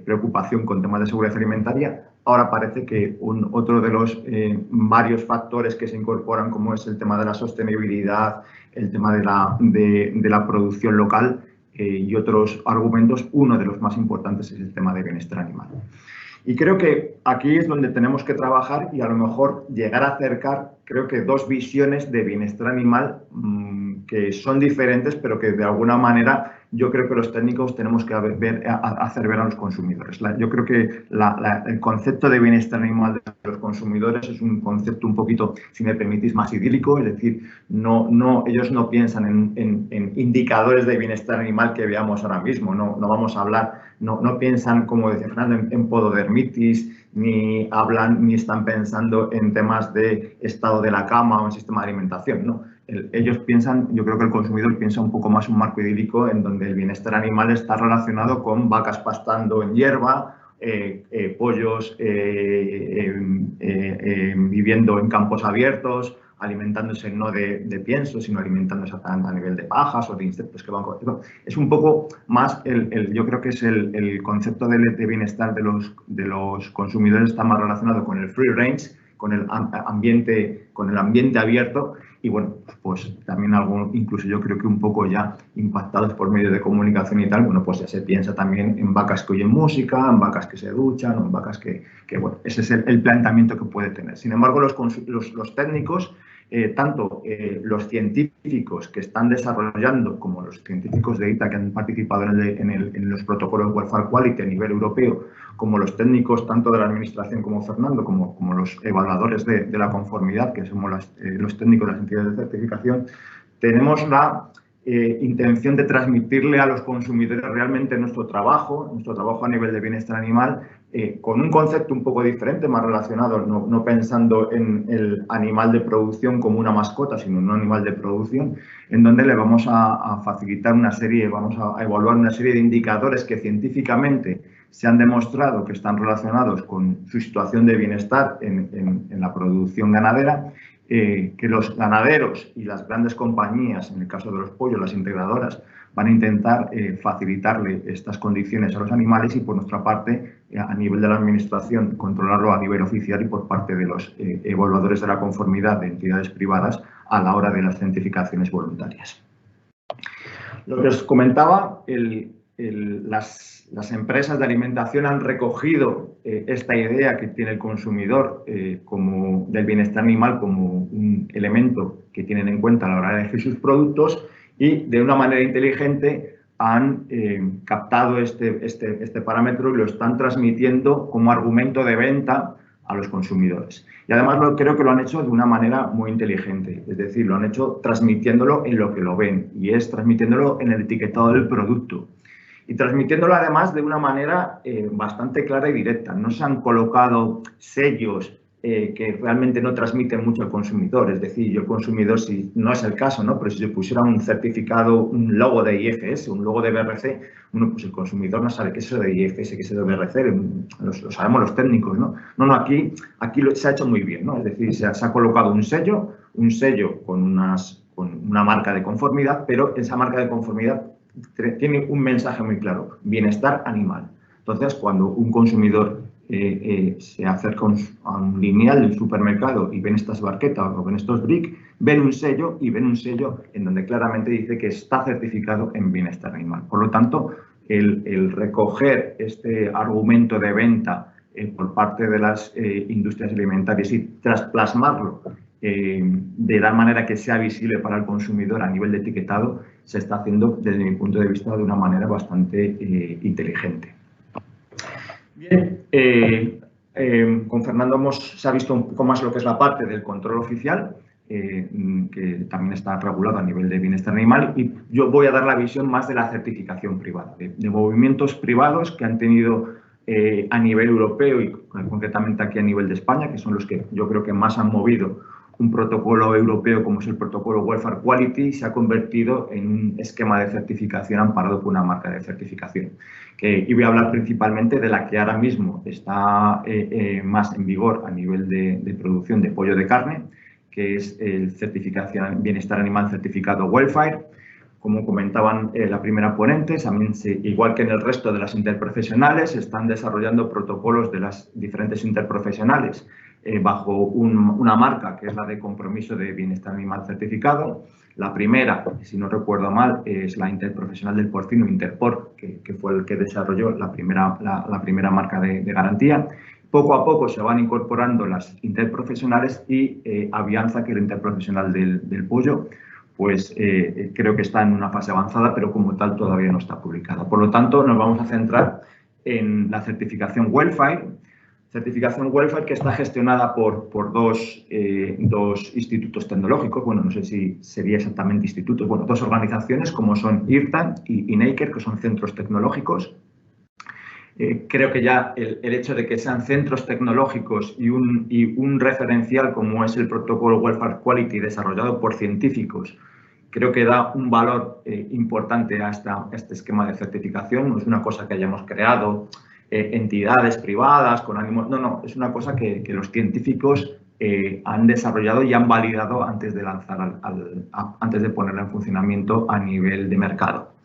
preocupación con temas de seguridad alimentaria. Ahora parece que otro de los varios factores que se incorporan, como es el tema de la sostenibilidad, el tema de la producción local, y otros argumentos, uno de los más importantes es el tema de bienestar animal. Y creo que aquí es donde tenemos que trabajar y a lo mejor llegar a acercar, creo que 2 visiones de bienestar animal que son diferentes, pero que de alguna manera yo creo que los técnicos tenemos que hacer ver a los consumidores. Yo creo que el concepto de bienestar animal de los consumidores es un concepto un poquito, si me permitís, más idílico, es decir, ellos no piensan en indicadores de bienestar animal que veamos ahora mismo, no vamos a hablar, no piensan, como decía Fernando, en pododermitis, ni están pensando en temas de estado de la cama o en sistema de alimentación, ¿no? Ellos piensan, yo creo que el consumidor piensa un poco más un marco idílico en donde el bienestar animal está relacionado con vacas pastando en hierba, pollos viviendo en campos abiertos, alimentándose no de pienso, sino alimentándose a nivel de pajas o de insectos que van comiendo. Es un poco más, yo creo que es el concepto de bienestar de los consumidores está más relacionado con el free range, con el ambiente abierto, y bueno, pues también incluso yo creo que un poco ya impactados por medios de comunicación y tal, bueno, pues ya se piensa también en vacas que oyen música, en vacas que se duchan, o en vacas que bueno, ese es el planteamiento que puede tener. Sin embargo, los técnicos, tanto los científicos que están desarrollando como los científicos de ITA que han participado en los protocolos Welfare Quality a nivel europeo, como los técnicos tanto de la administración como Fernando, como los evaluadores de la conformidad, que somos los técnicos de las entidades de certificación, tenemos la intención de transmitirle a los consumidores realmente nuestro trabajo a nivel de bienestar animal, con un concepto un poco diferente, más relacionado, no pensando en el animal de producción como una mascota, sino un animal de producción, en donde le vamos a facilitar vamos a evaluar una serie de indicadores que científicamente se han demostrado que están relacionados con su situación de bienestar en la producción ganadera, que los ganaderos y las grandes compañías, en el caso de los pollos, las integradoras, van a intentar facilitarle estas condiciones a los animales y, por nuestra parte, a nivel de la Administración, controlarlo a nivel oficial y por parte de los evaluadores de la conformidad de entidades privadas a la hora de las certificaciones voluntarias. Lo que os comentaba, las empresas de alimentación han recogido esta idea que tiene el consumidor como del bienestar animal como un elemento que tienen en cuenta a la hora de elegir sus productos y de una manera inteligente han captado este parámetro y lo están transmitiendo como argumento de venta a los consumidores. Y además creo que lo han hecho de una manera muy inteligente, es decir, lo han hecho transmitiéndolo en lo que lo ven y es transmitiéndolo en el etiquetado del producto. Y transmitiéndolo además de una manera bastante clara y directa. No se han colocado sellos que realmente no transmiten mucho al consumidor. Es decir, yo el consumidor, si no es el caso, ¿no? Pero si se pusiera un certificado, un logo de IFS, un logo de BRC, pues el consumidor no sabe qué es eso de IFS, qué es eso de BRC, lo sabemos los técnicos, ¿no? No, aquí se ha hecho muy bien, ¿no? Es decir, se ha colocado un sello con una marca de conformidad, pero esa marca de conformidad tiene un mensaje muy claro, bienestar animal. Entonces, cuando un consumidor se acerca a un lineal del supermercado y ven estas barquetas o ven estos brick, ven un sello en donde claramente dice que está certificado en bienestar animal. Por lo tanto, el recoger este argumento de venta por parte de las industrias alimentarias y plasmarlo de tal manera que sea visible para el consumidor a nivel de etiquetado, se está haciendo desde mi punto de vista de una manera bastante inteligente. Bien, con Fernando se ha visto un poco más lo que es la parte del control oficial, que también está regulado a nivel de bienestar animal, y yo voy a dar la visión más de la certificación privada, de movimientos privados que han tenido a nivel europeo y concretamente aquí a nivel de España, que son los que yo creo que más han movido un protocolo europeo como es el protocolo Welfare Quality, se ha convertido en un esquema de certificación amparado por una marca de certificación. Y voy a hablar principalmente de la que ahora mismo está más en vigor a nivel de producción de pollo de carne, que es el bienestar animal certificado Welfare. Como comentaban la primera ponente, también igual que en el resto de las interprofesionales, se están desarrollando protocolos de las diferentes interprofesionales bajo una marca que es la de compromiso de bienestar animal certificado. La primera, si no recuerdo mal, es la interprofesional del porcino, Interpor, que fue el que desarrolló la primera marca de garantía. Poco a poco se van incorporando las interprofesionales y Avianza, que es la interprofesional del pollo, pues creo que está en una fase avanzada, pero como tal todavía no está publicada. Por lo tanto, nos vamos a centrar en la certificación Welfare. Certificación Welfare que está gestionada por dos institutos tecnológicos, bueno, no sé si sería exactamente institutos, bueno, dos organizaciones como son IRTAN y INACER, que son centros tecnológicos. Creo que ya el hecho de que sean centros tecnológicos y un referencial como es el protocolo Welfare Quality desarrollado por científicos, creo que da un valor importante a este esquema de certificación. No es una cosa que hayamos creado entidades privadas con ánimos. No, es una cosa que los científicos han desarrollado y han validado antes de lanzar, antes de ponerla en funcionamiento a nivel de mercado.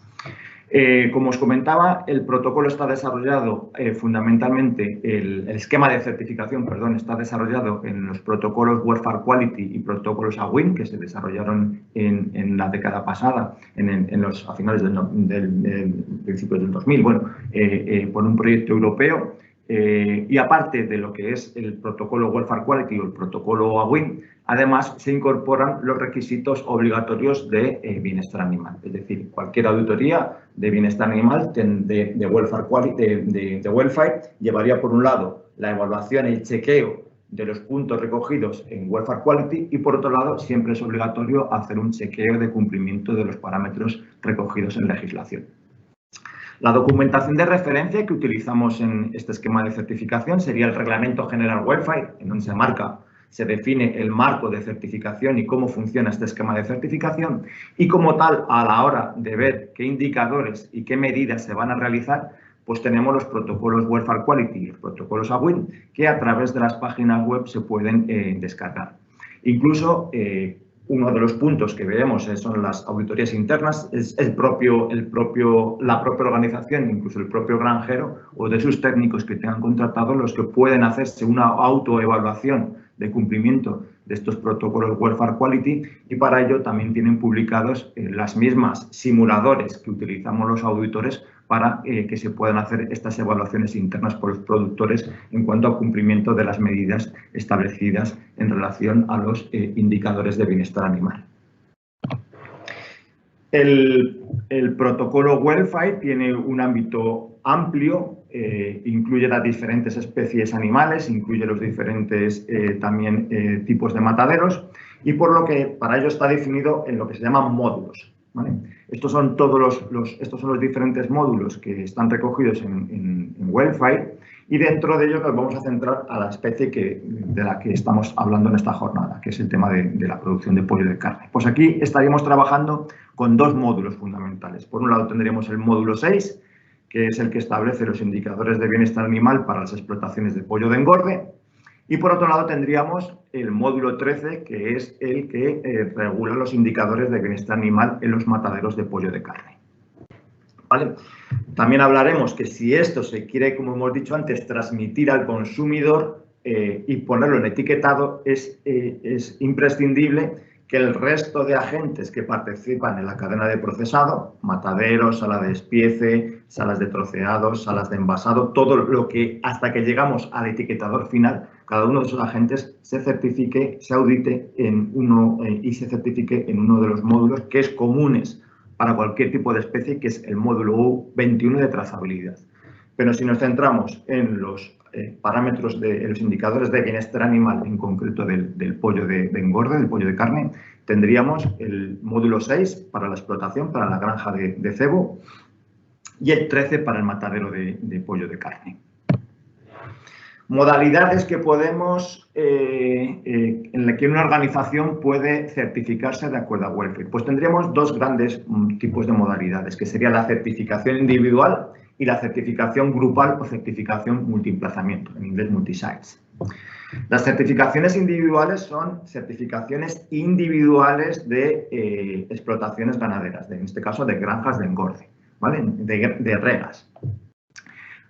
Como os comentaba, el protocolo está desarrollado fundamentalmente, el esquema de certificación, perdón, está desarrollado en los protocolos Welfare Quality y protocolos AWIN, que se desarrollaron en la década pasada, a finales del principio del 2000, bueno, por un proyecto europeo. Y aparte de lo que es el protocolo Welfare Quality o el protocolo AWIN, además se incorporan los requisitos obligatorios de bienestar animal. Es decir, cualquier auditoría de bienestar animal de Welfare Quality, de Welfare, llevaría por un lado la evaluación, el chequeo de los puntos recogidos en Welfare Quality y por otro lado siempre es obligatorio hacer un chequeo de cumplimiento de los parámetros recogidos en legislación. La documentación de referencia que utilizamos en este esquema de certificación sería el Reglamento General Welfare, en donde se define el marco de certificación y cómo funciona este esquema de certificación y como tal, a la hora de ver qué indicadores y qué medidas se van a realizar, pues tenemos los protocolos Welfare Quality y los protocolos AWIN que a través de las páginas web se pueden descargar. Incluso uno de los puntos que veremos son las auditorías internas, es la propia organización, incluso el propio granjero o de sus técnicos que tengan contratado los que pueden hacerse una autoevaluación de cumplimiento de estos protocolos Welfare Quality, y para ello también tienen publicados las mismas simuladores que utilizamos los auditores para que se puedan hacer estas evaluaciones internas por los productores en cuanto al cumplimiento de las medidas establecidas en relación a los indicadores de bienestar animal. El protocolo Welfare tiene un ámbito amplio, incluye las diferentes especies animales, incluye los diferentes también tipos de mataderos, y por lo que para ello está definido en lo que se llaman módulos, ¿vale? Estos son los diferentes módulos que están recogidos en Welfare, y dentro de ellos nos vamos a centrar a la especie de la que estamos hablando en esta jornada, que es el tema de la producción de pollo de carne. Pues aquí estaríamos trabajando con dos módulos fundamentales. Por un lado tendríamos el módulo 6, que es el que establece los indicadores de bienestar animal para las explotaciones de pollo de engorde, y por otro lado tendríamos el módulo 13, que es el que regula los indicadores de bienestar animal en los mataderos de pollo de carne. ¿Vale? También hablaremos que si esto se quiere, como hemos dicho antes, transmitir al consumidor y ponerlo en etiquetado, es imprescindible que el resto de agentes que participan en la cadena de procesado, mataderos, sala de despiece, salas de troceado, salas de envasado, todo lo que hasta que llegamos al etiquetador final, cada uno de esos agentes se certifique, se audite y se certifique en uno de los módulos que es comunes para cualquier tipo de especie, que es el módulo 21 de trazabilidad. Pero si nos centramos en los parámetros de los indicadores de bienestar animal, en concreto del pollo de engorde, del pollo de carne, tendríamos el módulo 6 para la explotación, para la granja de cebo, y el 13 para el matadero de pollo de carne. Modalidades que podemos, en la que una organización puede certificarse de acuerdo a Welfare. Pues tendríamos dos grandes tipos de modalidades, que sería la certificación individual y la certificación grupal o certificación multiemplazamiento, en inglés multisites. Las certificaciones individuales son certificaciones individuales de explotaciones ganaderas, en este caso de granjas de engorde, ¿vale? De regas.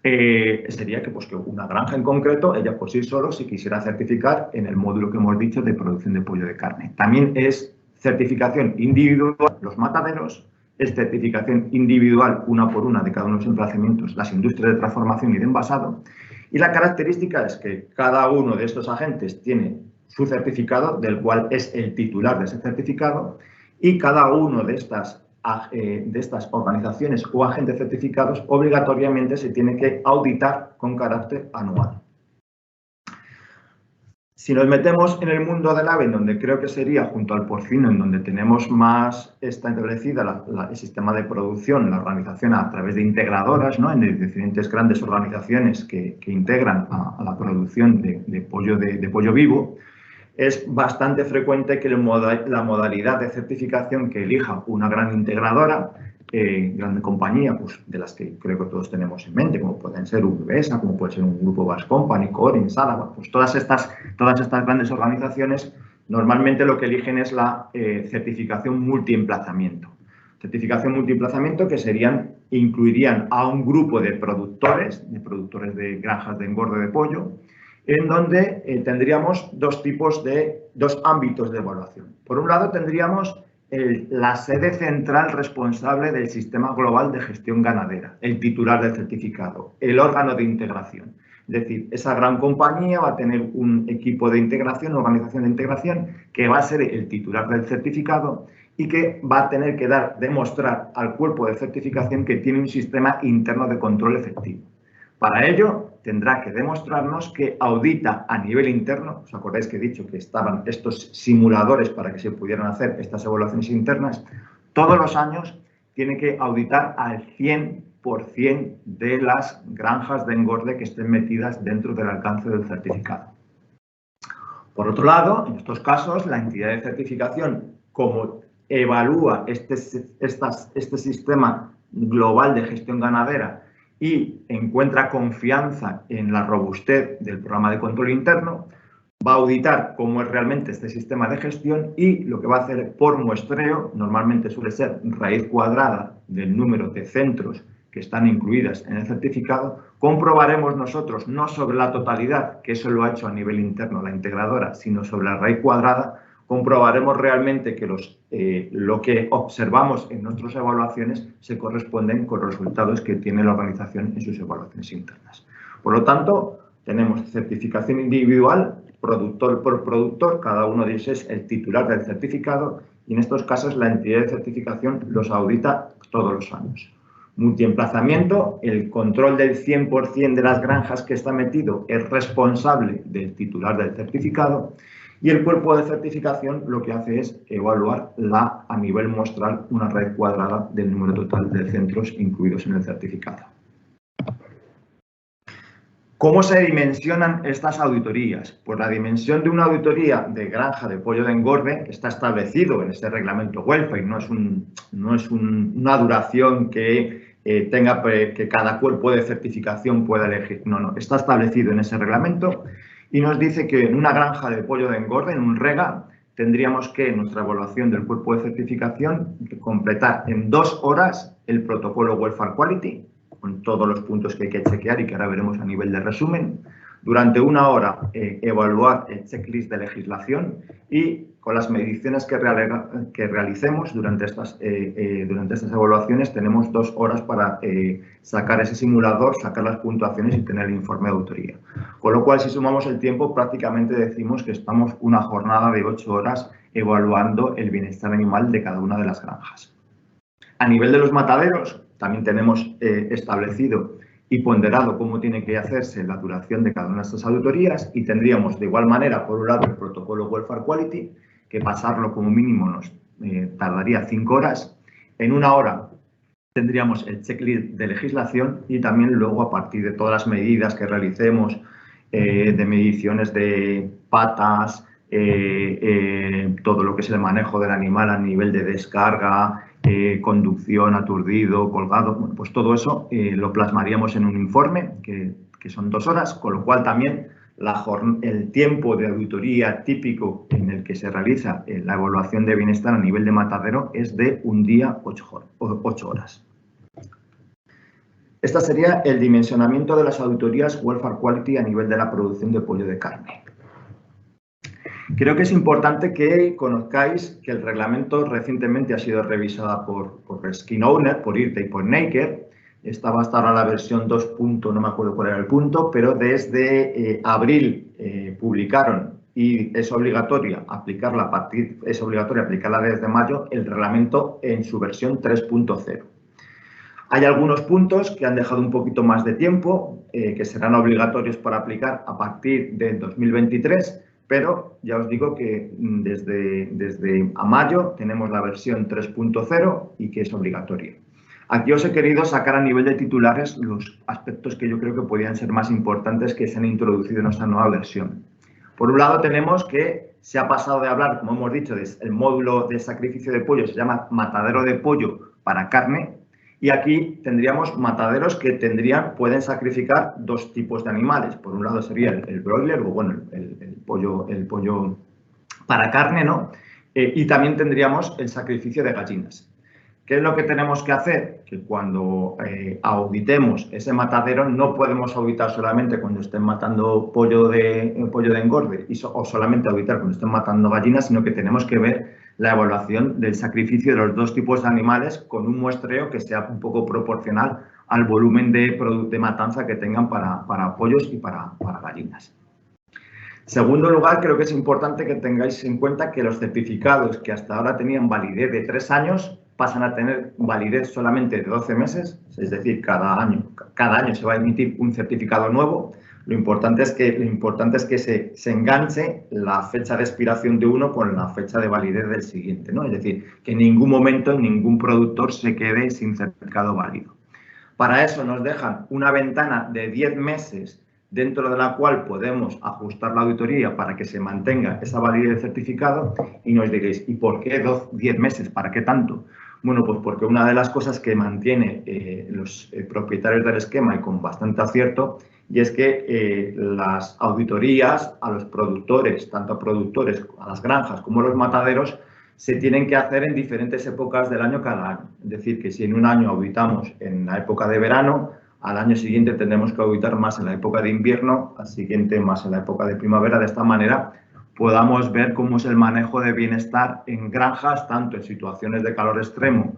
Sería que una granja en concreto, ella por sí solo, si quisiera certificar en el módulo que hemos dicho de producción de pollo de carne. También es certificación individual los mataderos, es certificación individual una por una de cada uno de los emplazamientos, las industrias de transformación y de envasado. Y la característica es que cada uno de estos agentes tiene su certificado, del cual es el titular de ese certificado, y cada uno de estas organizaciones o agentes certificados obligatoriamente se tiene que auditar con carácter anual. Si nos metemos en el mundo del ave, en donde creo que sería junto al porcino, en donde tenemos más establecida el sistema de producción, la organización a través de integradoras, ¿no? En diferentes grandes organizaciones que integran a la producción de pollo vivo, es bastante frecuente que la modalidad de certificación que elija una gran integradora, gran compañía, pues de las que creo que todos tenemos en mente, como pueden ser VBESA, como puede ser un grupo Basque Company, Corin, Sala, pues todas estas grandes organizaciones normalmente lo que eligen es la certificación multiemplazamiento. Certificación multiemplazamiento que incluirían a un grupo de productores de granjas de engorde de pollo, en donde tendríamos dos ámbitos de evaluación. Por un lado tendríamos la sede central responsable del sistema global de gestión ganadera, el titular del certificado, el órgano de integración. Es decir, esa gran compañía va a tener un equipo de integración, una organización de integración, que va a ser el titular del certificado y que va a tener que demostrar al cuerpo de certificación que tiene un sistema interno de control efectivo. Para ello, tendrá que demostrarnos que audita a nivel interno. ¿Os acordáis que he dicho que estaban estos simuladores para que se pudieran hacer estas evaluaciones internas? Todos los años tiene que auditar al 100% de las granjas de engorde que estén metidas dentro del alcance del certificado. Por otro lado, en estos casos, la entidad de certificación, como evalúa este sistema global de gestión ganadera y encuentra confianza en la robustez del programa de control interno, va a auditar cómo es realmente este sistema de gestión y lo que va a hacer por muestreo, normalmente suele ser raíz cuadrada del número de centros que están incluidas en el certificado, comprobaremos nosotros, no sobre la totalidad, que eso lo ha hecho a nivel interno la integradora, sino sobre la raíz cuadrada, comprobaremos realmente que lo que observamos en nuestras evaluaciones se corresponden con los resultados que tiene la organización en sus evaluaciones internas. Por lo tanto, tenemos certificación individual, productor por productor, cada uno de ellos es el titular del certificado y en estos casos la entidad de certificación los audita todos los años. Multiemplazamiento, el control del 100% de las granjas que está metido es responsable del titular del certificado y el cuerpo de certificación lo que hace es evaluar a nivel muestral una raíz cuadrada del número total de centros incluidos en el certificado. ¿Cómo se dimensionan estas auditorías? Pues la dimensión de una auditoría de granja de pollo de engorde está establecido en ese reglamento welfare, no es una duración que que cada cuerpo de certificación pueda elegir. No, está establecido en ese reglamento y nos dice que en una granja de pollo de engorde, en un REGA, tendríamos que en nuestra evaluación del cuerpo de certificación completar en 2 horas el protocolo Welfare Quality, con todos los puntos que hay que chequear y que ahora veremos a nivel de resumen. Durante 1 hora evaluar el checklist de legislación y con las mediciones que realicemos durante estas evaluaciones tenemos 2 horas para sacar ese simulador, sacar las puntuaciones y tener el informe de auditoría. Con lo cual, si sumamos el tiempo, prácticamente decimos que estamos una jornada de 8 horas evaluando el bienestar animal de cada una de las granjas. A nivel de los mataderos, también tenemos establecido y ponderado cómo tiene que hacerse la duración de cada una de estas auditorías y tendríamos de igual manera, por un lado, el protocolo Welfare Quality, que pasarlo como mínimo nos tardaría 5 horas. En 1 hora tendríamos el checklist de legislación y también luego a partir de todas las medidas que realicemos de mediciones de patas, todo lo que es el manejo del animal a nivel de descarga, conducción, aturdido, colgado, bueno, pues todo eso lo plasmaríamos en un informe que son 2 horas, con lo cual también el tiempo de auditoría típico en el que se realiza la evaluación de bienestar a nivel de matadero es de 1 día, 8 horas. Este sería el dimensionamiento de las auditorías Welfare Quality a nivel de la producción de pollo de carne. Creo que es importante que conozcáis que el reglamento recientemente ha sido revisado por Skin Owner, por IRTA y por NAKER. Estaba hasta ahora la versión 2. No me acuerdo cuál era el punto, pero desde abril publicaron y es obligatoria aplicarla desde mayo el reglamento en su versión 3.0. Hay algunos puntos que han dejado un poquito más de tiempo, que serán obligatorios para aplicar a partir del 2023. Pero ya os digo que desde a mayo tenemos la versión 3.0 y que es obligatoria. Aquí os he querido sacar a nivel de titulares los aspectos que yo creo que podrían ser más importantes que se han introducido en esta nueva versión. Por un lado tenemos que se ha pasado de hablar, como hemos dicho, del módulo de sacrificio de pollo, se llama matadero de pollo para carne. Y aquí tendríamos mataderos que pueden sacrificar 2 tipos de animales. Por un lado sería el broiler, o bueno, el pollo para carne, ¿no? Y también tendríamos el sacrificio de gallinas. ¿Qué es lo que tenemos que hacer? Que cuando auditemos ese matadero no podemos auditar solamente cuando estén matando pollo de engorde o solamente auditar cuando estén matando gallinas, sino que tenemos que ver la evaluación del sacrificio de los 2 tipos de animales con un muestreo que sea un poco proporcional al volumen de matanza que tengan para pollos y para gallinas. En segundo lugar, creo que es importante que tengáis en cuenta que los certificados que hasta ahora tenían validez de 3 años pasan a tener validez solamente de 12 meses, es decir, cada año se va a emitir un certificado nuevo. Lo importante es que se enganche la fecha de expiración de uno con la fecha de validez del siguiente, ¿no? Es decir, que en ningún momento ningún productor se quede sin certificado válido. Para eso nos dejan una ventana de 10 meses dentro de la cual podemos ajustar la auditoría para que se mantenga esa validez del certificado y nos diréis, ¿y por qué 10 meses? ¿Para qué tanto? Bueno, pues porque una de las cosas que mantiene los propietarios del esquema y con bastante acierto y es que las auditorías a los productores, tanto a productores, a las granjas como a los mataderos, se tienen que hacer en diferentes épocas del año cada año. Es decir, que si en un año auditamos en la época de verano, al año siguiente tendremos que auditar más en la época de invierno, al siguiente más en la época de primavera. De esta manera podamos ver cómo es el manejo de bienestar en granjas, tanto en situaciones de calor extremo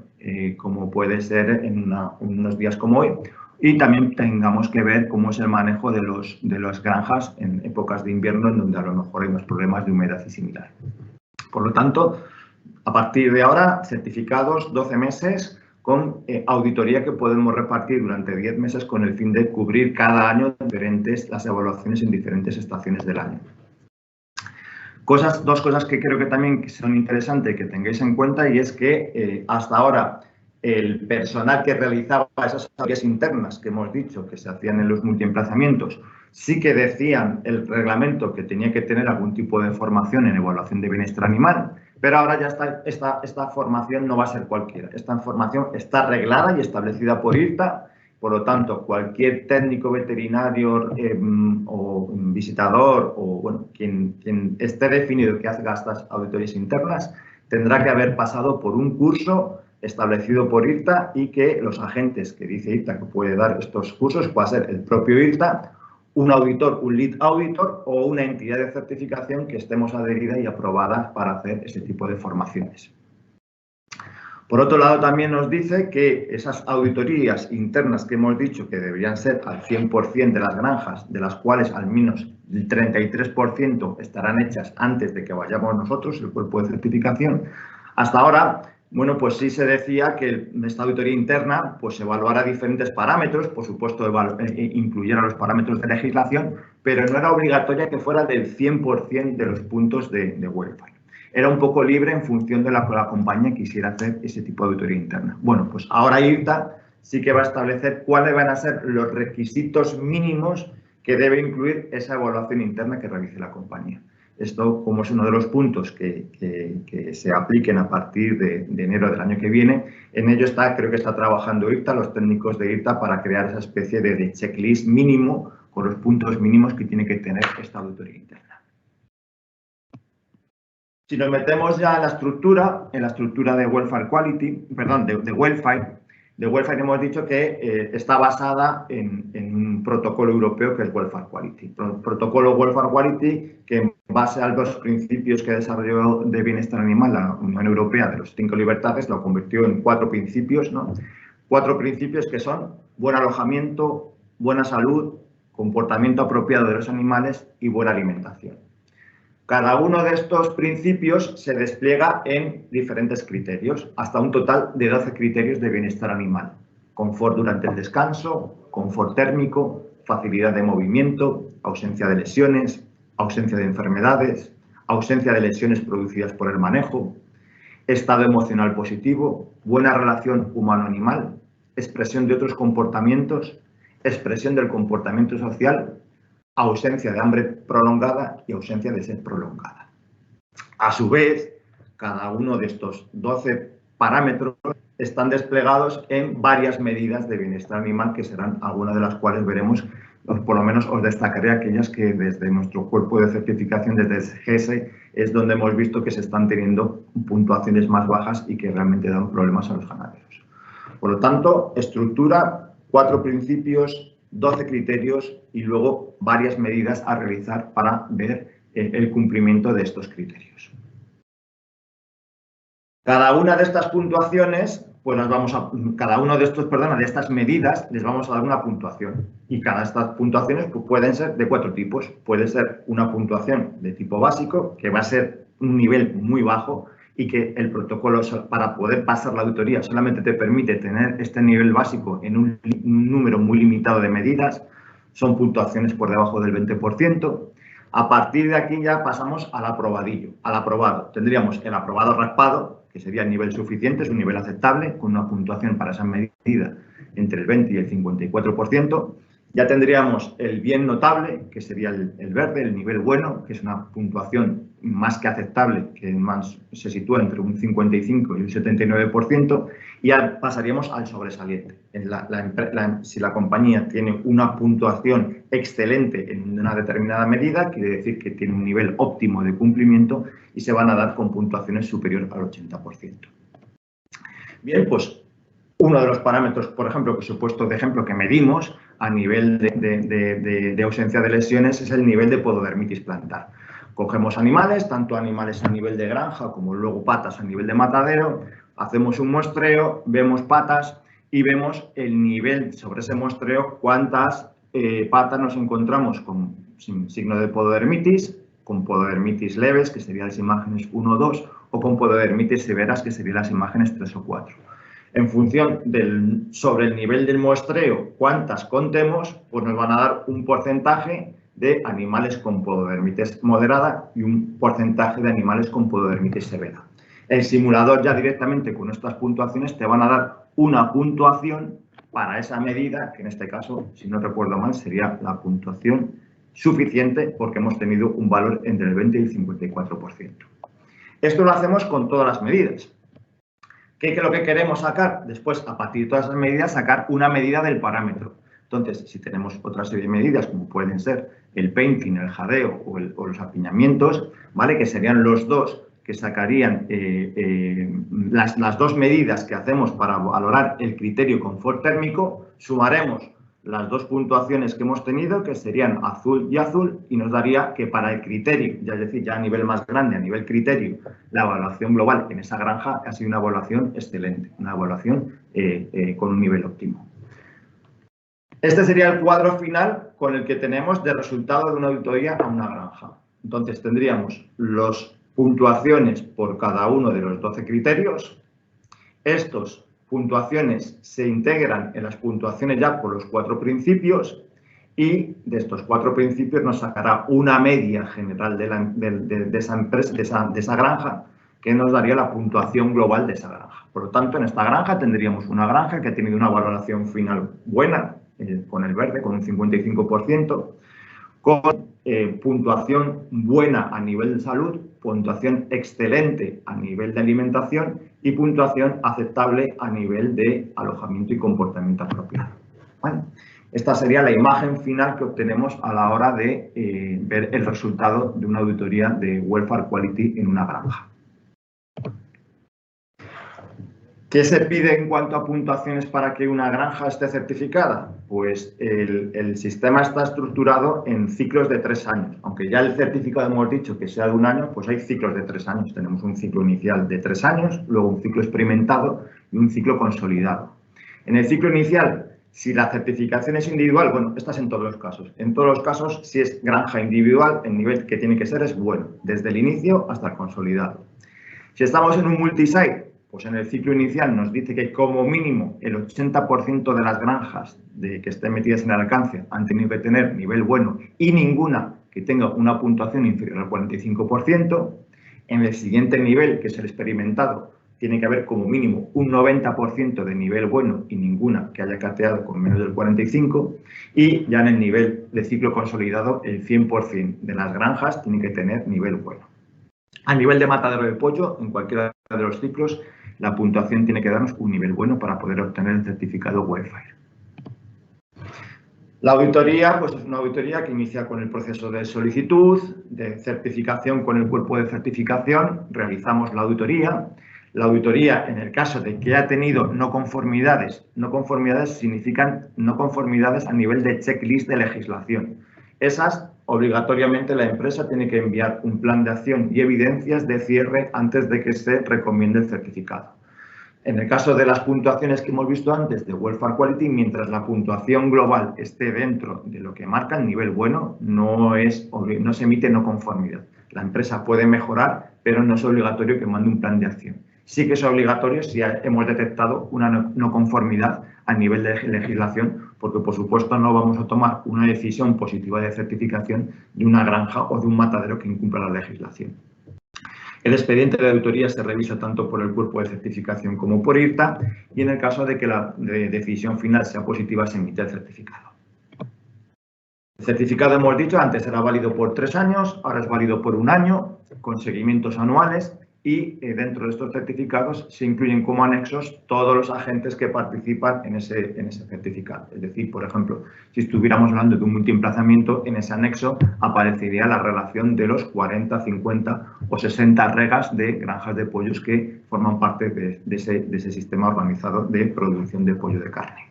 como puede ser en unos días como hoy, y también tengamos que ver cómo es el manejo de las granjas en épocas de invierno, en donde a lo mejor hay más problemas de humedad y similar. Por lo tanto, a partir de ahora, certificados 12 meses con auditoría que podemos repartir durante 10 meses con el fin de cubrir cada año las evaluaciones en diferentes estaciones del año. Dos cosas que creo que también son interesantes que tengáis en cuenta, y es que hasta ahora el personal que realizaba esas auditorías internas que hemos dicho que se hacían en los multiemplazamientos, sí que decían el reglamento que tenía que tener algún tipo de formación en evaluación de bienestar animal, pero ahora ya esta formación no va a ser cualquiera. Esta formación está reglada y establecida por IRTA. Por lo tanto, cualquier técnico veterinario o visitador o bueno, quien esté definido que haga estas auditorías internas tendrá que haber pasado por un curso establecido por IRTA, y que los agentes que dice IRTA que puede dar estos cursos puede ser el propio IRTA, un auditor, un lead auditor o una entidad de certificación que estemos adherida y aprobada para hacer ese tipo de formaciones. Por otro lado, también nos dice que esas auditorías internas que hemos dicho que deberían ser al 100% de las granjas, de las cuales al menos el 33% estarán hechas antes de que vayamos nosotros, el cuerpo de certificación, hasta ahora, bueno, pues sí se decía que esta auditoría interna pues evaluara diferentes parámetros, por supuesto incluyera los parámetros de legislación, pero no era obligatoria que fuera del 100% de los puntos de welfare. Era un poco libre en función de la compañía que quisiera hacer ese tipo de auditoría interna. Bueno, pues ahora IRTA sí que va a establecer cuáles van a ser los requisitos mínimos que debe incluir esa evaluación interna que realice la compañía. Esto, como es uno de los puntos que se apliquen a partir de enero del año que viene, en ello creo que está trabajando IRTA, los técnicos de IRTA, para crear esa especie de checklist mínimo con los puntos mínimos que tiene que tener esta auditoría interna. Si nos metemos ya en la estructura de Welfare Quality, perdón, de Welfare hemos dicho que está basada en un protocolo europeo que es Welfare Quality. Protocolo Welfare Quality que, en base a los principios que desarrolló de bienestar animal la Unión Europea de los 5 libertades, lo convirtió en 4 principios, ¿no? 4 principios que son buen alojamiento, buena salud, comportamiento apropiado de los animales y buena alimentación. Cada uno de estos principios se despliega en diferentes criterios, hasta un total de 12 criterios de bienestar animal. Confort durante el descanso, confort térmico, facilidad de movimiento, ausencia de lesiones, ausencia de enfermedades, ausencia de lesiones producidas por el manejo, estado emocional positivo, buena relación humano-animal, expresión de otros comportamientos, expresión del comportamiento social, ausencia de hambre prolongada y ausencia de sed prolongada. A su vez, cada uno de estos 12 parámetros están desplegados en varias medidas de bienestar animal, que serán algunas de las cuales veremos, por lo menos os destacaré aquellas que desde nuestro cuerpo de certificación, desde SGS, es donde hemos visto que se están teniendo puntuaciones más bajas y que realmente dan problemas a los ganaderos. Por lo tanto, estructura, 4 principios, 12 criterios y luego varias medidas a realizar para ver el cumplimiento de estos criterios. Cada una de estas puntuaciones, pues de estas medidas les vamos a dar una puntuación, y cada de estas puntuaciones pues, pueden ser de 4 tipos. Puede ser una puntuación de tipo básico, que va a ser un nivel muy bajo y que el protocolo, para poder pasar la auditoría, solamente te permite tener este nivel básico en un número muy limitado de medidas. Son puntuaciones por debajo del 20%. A partir de aquí ya pasamos al aprobadillo, al aprobado. Tendríamos el aprobado raspado, que sería el nivel suficiente, es un nivel aceptable, con una puntuación para esa medida entre el 20 y el 54%. Ya tendríamos el bien notable, que sería el verde, el nivel bueno, que es una puntuación más que aceptable, que más se sitúa entre un 55 y un 79%, y ya pasaríamos al sobresaliente. Si la compañía tiene una puntuación excelente en una determinada medida, quiere decir que tiene un nivel óptimo de cumplimiento y se van a dar con puntuaciones superiores al 80%. Bien, pues uno de los parámetros, por ejemplo, que os he puesto de ejemplo que medimos a nivel de ausencia de lesiones es el nivel de pododermitis plantar. Cogemos animales, tanto animales a nivel de granja como luego patas a nivel de matadero, hacemos un muestreo, vemos patas y vemos el nivel sobre ese muestreo, cuántas patas nos encontramos con signo de pododermitis, con pododermitis leves, que serían las imágenes 1 o 2, o con pododermitis severas, que serían las imágenes 3 o 4. En función sobre el nivel del muestreo, cuántas contemos, pues nos van a dar un porcentaje de animales con pododermitis moderada y un porcentaje de animales con pododermitis severa. El simulador ya directamente con estas puntuaciones te van a dar una puntuación para esa medida, que en este caso, si no recuerdo mal, sería la puntuación suficiente porque hemos tenido un valor entre el 20 y el 54%. Esto lo hacemos con todas las medidas. ¿Qué es lo que queremos sacar? Después, a partir de todas esas medidas, sacar una medida del parámetro. Entonces, si tenemos otra serie de medidas, como pueden ser el painting, el jadeo o los apiñamientos, ¿vale? Que serían los dos que sacarían las dos medidas que hacemos para valorar el criterio confort térmico, sumaremos las dos puntuaciones que hemos tenido, que serían azul y azul, y nos daría que para el criterio, ya es decir, ya a nivel más grande, a nivel criterio, la evaluación global en esa granja ha sido una evaluación excelente, una evaluación con un nivel óptimo. Este sería el cuadro final con el que tenemos de resultado de una auditoría a una granja. Entonces tendríamos las puntuaciones por cada uno de los 12 criterios. Estos puntuaciones se integran en las puntuaciones ya por los 4 principios y de estos 4 principios nos sacará una media general de esa empresa, de esa granja, que nos daría la puntuación global de esa granja. Por lo tanto, en esta granja tendríamos una granja que ha tenido una valoración final buena, con el verde, con un 55%, con puntuación buena a nivel de salud, puntuación excelente a nivel de alimentación y puntuación aceptable a nivel de alojamiento y comportamiento apropiado. ¿Vale? Esta sería la imagen final que obtenemos a la hora de ver el resultado de una auditoría de Welfare Quality en una granja. ¿Qué se pide en cuanto a puntuaciones para que una granja esté certificada? Pues el sistema está estructurado en ciclos de 3 años. Aunque ya el certificado hemos dicho que sea de 1 año, pues hay ciclos de 3 años. Tenemos un ciclo inicial de 3 años, luego un ciclo experimentado y un ciclo consolidado. En el ciclo inicial, si la certificación es individual, bueno, esta es en todos los casos. En todos los casos, si es granja individual, el nivel que tiene que ser es bueno, desde el inicio hasta el consolidado. Si estamos en un multisite, pues en el ciclo inicial nos dice que como mínimo el 80% de las granjas que estén metidas en el alcance han tenido que tener nivel bueno y ninguna que tenga una puntuación inferior al 45%. En el siguiente nivel, que es el experimentado, tiene que haber como mínimo un 90% de nivel bueno y ninguna que haya cateado con menos del 45%. Y ya en el nivel de ciclo consolidado, el 100% de las granjas tienen que tener nivel bueno. A nivel de matadero de pollo, en cualquiera de los ciclos, la puntuación tiene que darnos un nivel bueno para poder obtener el certificado Welfare. La auditoría, pues es una auditoría que inicia con el proceso de solicitud, de certificación con el cuerpo de certificación, realizamos la auditoría. La auditoría, en el caso de que ha tenido no conformidades significan no conformidades a nivel de checklist de legislación. Esas, obligatoriamente, la empresa tiene que enviar un plan de acción y evidencias de cierre antes de que se recomiende el certificado. En el caso de las puntuaciones que hemos visto antes de Welfare Quality, mientras la puntuación global esté dentro de lo que marca el nivel bueno, no se emite no conformidad. La empresa puede mejorar, pero no es obligatorio que mande un plan de acción. Sí que es obligatorio si hemos detectado una no conformidad a nivel de legislación, porque por supuesto no vamos a tomar una decisión positiva de certificación de una granja o de un matadero que incumpla la legislación. El expediente de auditoría se revisa tanto por el cuerpo de certificación como por IRTA y en el caso de que la decisión final sea positiva se emite el certificado. El certificado, hemos dicho, antes era válido por 3 años, ahora es válido por 1 año, con seguimientos anuales, y dentro de estos certificados se incluyen como anexos todos los agentes que participan en ese certificado. Es decir, por ejemplo, si estuviéramos hablando de un multiemplazamiento, en ese anexo aparecería la relación de los 40, 50 o 60 regas de granjas de pollos que forman parte de ese sistema organizado de producción de pollo de carne.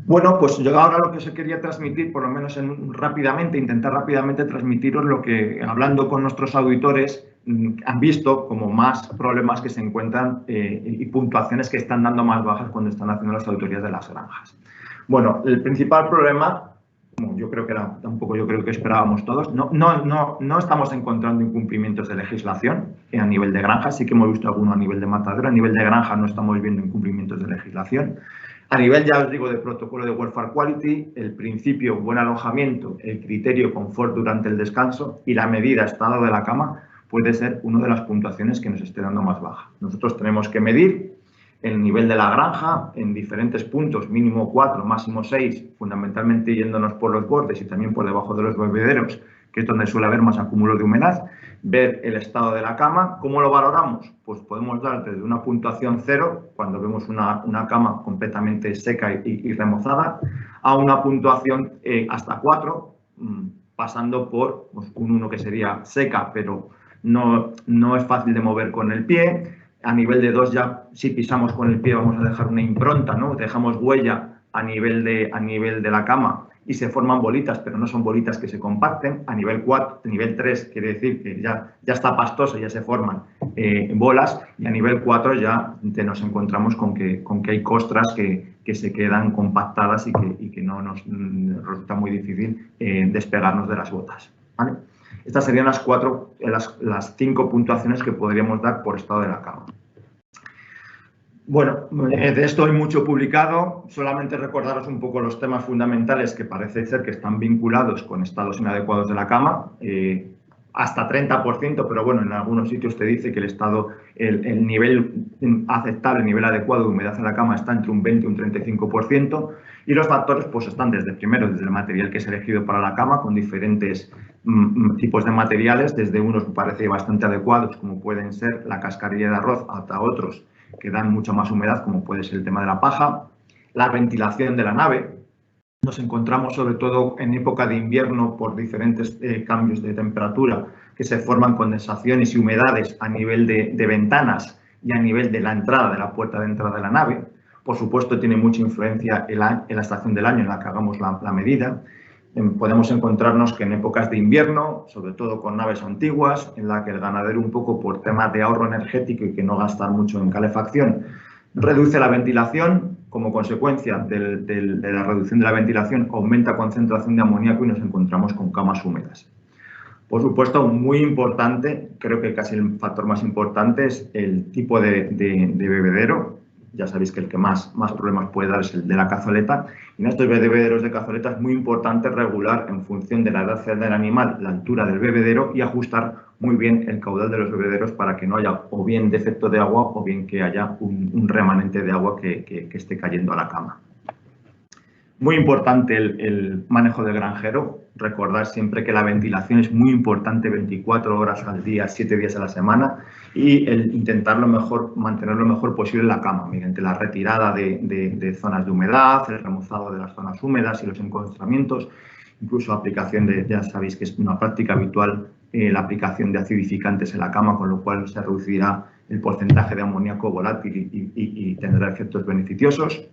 Bueno, pues yo ahora lo que os quería transmitir, por lo menos intentar rápidamente transmitiros lo que, hablando con nuestros auditores, han visto como más problemas que se encuentran y puntuaciones que están dando más bajas cuando están haciendo las auditorías de las granjas. Bueno, el principal problema, como yo creo que esperábamos todos, no estamos encontrando incumplimientos de legislación a nivel de granja. Sí que hemos visto alguno a nivel de matadero. A nivel de granja no estamos viendo incumplimientos de legislación. A nivel, ya os digo, de protocolo de Welfare Quality, el principio buen alojamiento, el criterio confort durante el descanso y la medida estado de la cama puede ser una de las puntuaciones que nos esté dando más baja. Nosotros tenemos que medir el nivel de la granja en diferentes puntos, mínimo 4, máximo 6, fundamentalmente yéndonos por los bordes y también por debajo de los bebederos, que es donde suele haber más acúmulo de humedad, ver el estado de la cama. ¿Cómo lo valoramos? Pues podemos dar desde una puntuación 0, cuando vemos una cama completamente seca y remozada, a una puntuación hasta 4, pasando por pues, un 1 que sería seca, pero no es fácil de mover con el pie. A nivel de 2 ya, si pisamos con el pie, vamos a dejar una impronta, ¿no? Dejamos huella a nivel de la cama y se forman bolitas, pero no son bolitas que se compacten. A nivel 3 quiere decir que ya está pastoso, ya se forman bolas, y a nivel 4 ya nos encontramos con que hay costras que se quedan compactadas y que no nos resulta muy difícil despegarnos de las botas, ¿vale? Estas serían las 5 puntuaciones que podríamos dar por estado de la cama. Bueno, de esto hay mucho publicado. Solamente recordaros un poco los temas fundamentales que parece ser que están vinculados con estados inadecuados de la cama. Hasta 30%, pero bueno, en algunos sitios te dice que el nivel aceptable, el nivel adecuado de humedad en la cama está entre un 20 y un 35%. Y los factores pues están desde el material que es elegido para la cama, con diferentes tipos de materiales, desde unos me parece bastante adecuados, como pueden ser la cascarilla de arroz, hasta otros que dan mucha más humedad, como puede ser el tema de la paja. La ventilación de la nave. Nos encontramos sobre todo en época de invierno por diferentes cambios de temperatura que se forman condensaciones y humedades a nivel de ventanas y a nivel de la entrada, de la puerta de entrada de la nave. Por supuesto, tiene mucha influencia en la estación del año en la que hagamos la medida. Podemos encontrarnos que en épocas de invierno, sobre todo con naves antiguas, en la que el ganadero, un poco por temas de ahorro energético y que no gastar mucho en calefacción, reduce la ventilación. Como consecuencia de la reducción de la ventilación, aumenta la concentración de amoníaco y nos encontramos con camas húmedas. Por supuesto, muy importante, creo que casi el factor más importante es el tipo de bebedero. Ya sabéis que el que más problemas puede dar es el de la cazoleta. Y en estos bebederos de cazoleta es muy importante regular, en función de la edad del animal, la altura del bebedero y ajustar muy bien el caudal de los bebederos para que no haya o bien defecto de agua o bien que haya un remanente de agua que esté cayendo a la cama. Muy importante el manejo del granjero. Recordar siempre que la ventilación es muy importante, 24 horas al día, 7 días a la semana, y intentar mantener lo mejor posible la cama, mediante la retirada de zonas de humedad, el remozado de las zonas húmedas y los enclaustramientos, incluso aplicación ya sabéis que es una práctica habitual, la aplicación de acidificantes en la cama, con lo cual se reducirá el porcentaje de amoníaco volátil y tendrá efectos beneficiosos.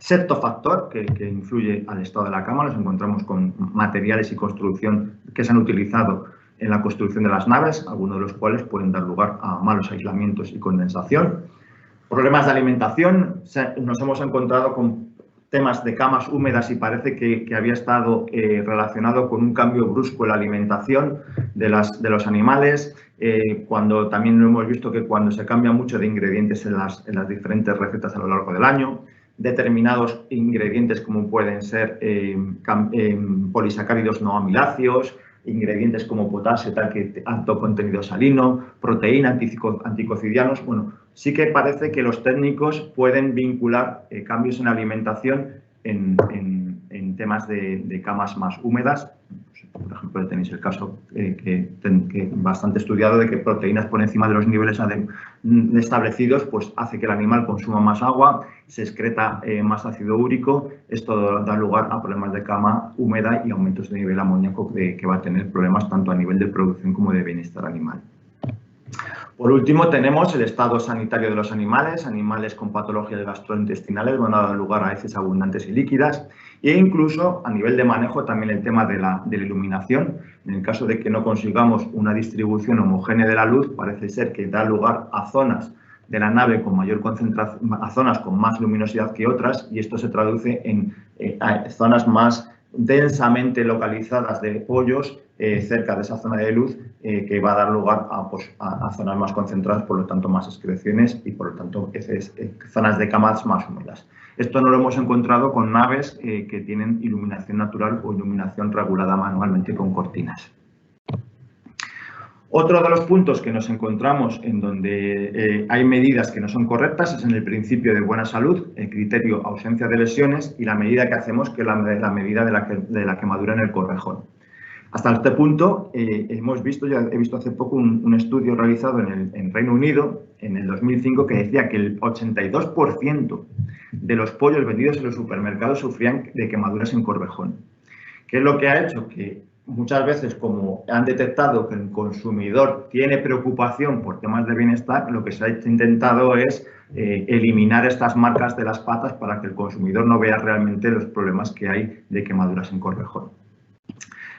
Sexto factor que influye al estado de la cama, nos encontramos con materiales y construcción que se han utilizado en la construcción de las naves, algunos de los cuales pueden dar lugar a malos aislamientos y condensación. Problemas de alimentación, nos hemos encontrado con temas de camas húmedas y parece que había estado relacionado con un cambio brusco en la alimentación de los animales, cuando también lo hemos visto que cuando se cambia mucho de ingredientes en las diferentes recetas a lo largo del año, determinados ingredientes como pueden ser polisacáridos no amiláceos, ingredientes como potasio, alto contenido salino, proteína, anticocidianos. Bueno, sí que parece que los técnicos pueden vincular cambios en alimentación en temas de camas más húmedas. Por ejemplo, tenéis el caso que bastante estudiado de que proteínas por encima de los niveles establecidos pues hace que el animal consuma más agua, se excreta más ácido úrico. Esto da lugar a problemas de cama húmeda y aumentos de nivel amoníaco que va a tener problemas tanto a nivel de producción como de bienestar animal. Por último, tenemos el estado sanitario de los animales. Animales con patologías gastrointestinales van a dar lugar a heces abundantes y líquidas. E incluso, a nivel de manejo, también el tema de la iluminación. En el caso de que no consigamos una distribución homogénea de la luz, parece ser que da lugar a zonas de la nave con mayor concentración, a zonas con más luminosidad que otras, y esto se traduce en zonas más densamente localizadas de pollos cerca de esa zona de luz, que va a dar lugar a zonas más concentradas, por lo tanto más excreciones y por lo tanto zonas de camas más húmedas. Esto no lo hemos encontrado con naves que tienen iluminación natural o iluminación regulada manualmente con cortinas. Otro de los puntos que nos encontramos en donde hay medidas que no son correctas es en el principio de buena salud, el criterio ausencia de lesiones y la medida que hacemos, que es la medida de la quemadura en el corvejón. Hasta este punto he visto hace poco un estudio realizado en Reino Unido en el 2005 que decía que el 82% de los pollos vendidos en los supermercados sufrían de quemaduras en corvejón. ¿Qué es lo que ha hecho? Que muchas veces, como han detectado que el consumidor tiene preocupación por temas de bienestar, lo que se ha intentado es eliminar estas marcas de las patas para que el consumidor no vea realmente los problemas que hay de quemaduras en corvejón.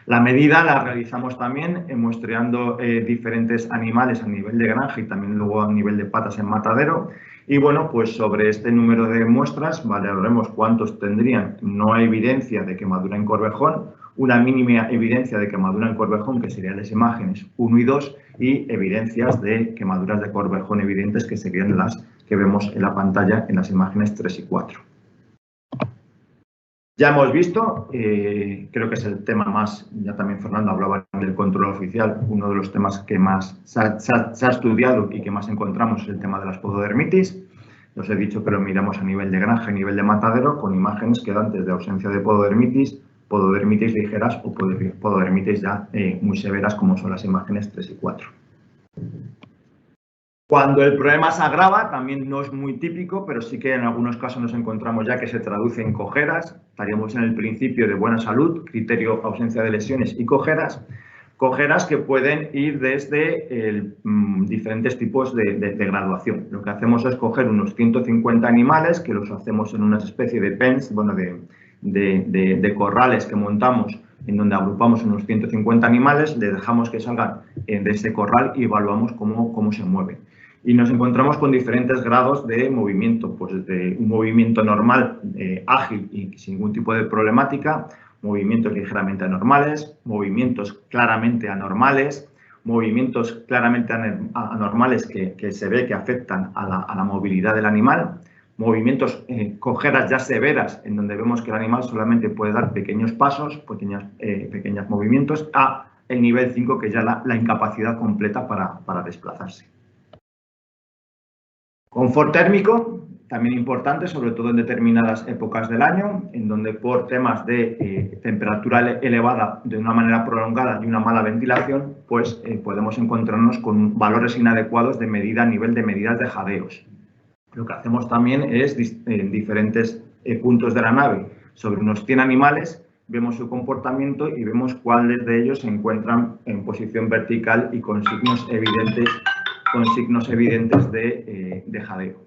La medida la realizamos también muestreando diferentes animales a nivel de granja y también luego a nivel de patas en matadero. Y bueno, pues sobre este número de muestras valoraremos cuántos tendrían no evidencia de quemadura en corvejón, una mínima evidencia de quemadura en corvejón, que serían las imágenes 1 y 2, y evidencias de quemaduras de corvejón evidentes, que serían las que vemos en la pantalla en las imágenes 3 y 4. Ya hemos visto, creo que es el tema más, ya también Fernando hablaba del control oficial, uno de los temas que más se ha estudiado y que más encontramos es el tema de las pododermitis. Os he dicho que lo miramos a nivel de granja y nivel de matadero, con imágenes que dan desde ausencia de pododermitis, pododermitis ligeras o pododermitis ya muy severas, como son las imágenes 3 y 4. Cuando el problema se agrava, también no es muy típico, pero sí que en algunos casos nos encontramos ya que se traduce en cojeras. Estaríamos en el principio de buena salud, criterio ausencia de lesiones y cojeras. Cojeras que pueden ir desde diferentes tipos de graduación. Lo que hacemos es coger unos 150 animales, que los hacemos en una especie de pens, bueno, de corrales que montamos, en donde agrupamos unos 150 animales, les dejamos que salgan de ese corral y evaluamos cómo se mueven. Y nos encontramos con diferentes grados de movimiento, pues desde un movimiento normal, ágil y sin ningún tipo de problemática, movimientos ligeramente anormales, movimientos claramente anormales, movimientos claramente anormales que se ve que afectan a la movilidad del animal, movimientos, cojeras ya severas, en donde vemos que el animal solamente puede dar pequeños pasos, pequeños movimientos, a el nivel 5, que es ya la incapacidad completa para desplazarse. Confort térmico, también importante, sobre todo en determinadas épocas del año, en donde por temas de temperatura elevada de una manera prolongada y una mala ventilación, pues podemos encontrarnos con valores inadecuados de medida a nivel de medidas de jadeos. Lo que hacemos también es, en diferentes puntos de la nave, sobre unos 100 animales, vemos su comportamiento y vemos cuáles de ellos se encuentran en posición vertical y con signos evidentes de jadeo.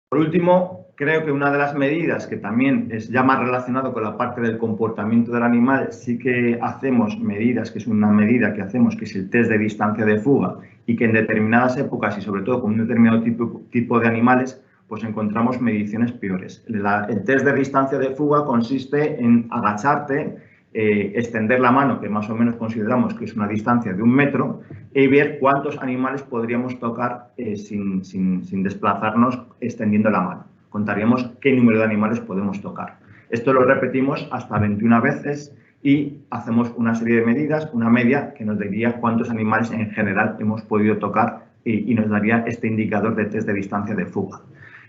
Por último, creo que una de las medidas que también es ya más relacionado con la parte del comportamiento del animal, sí que hacemos medidas, que es una medida que hacemos, que es el test de distancia de fuga, y que en determinadas épocas y sobre todo con un determinado tipo de animales, pues encontramos mediciones peores. El test de distancia de fuga consiste en agacharte, extender la mano, que más o menos consideramos que es una distancia de 1 metro, y ver cuántos animales podríamos tocar sin desplazarnos extendiendo la mano. Contaríamos qué número de animales podemos tocar. Esto lo repetimos hasta 21 veces y hacemos una serie de medidas, una media, que nos diría cuántos animales en general hemos podido tocar y nos daría este indicador de test de distancia de fuga.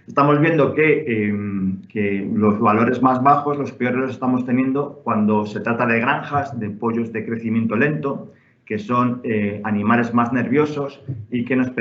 Estamos viendo que los valores más bajos, los peores los estamos teniendo cuando se trata de granjas, de pollos de crecimiento lento, que son animales más nerviosos y que nos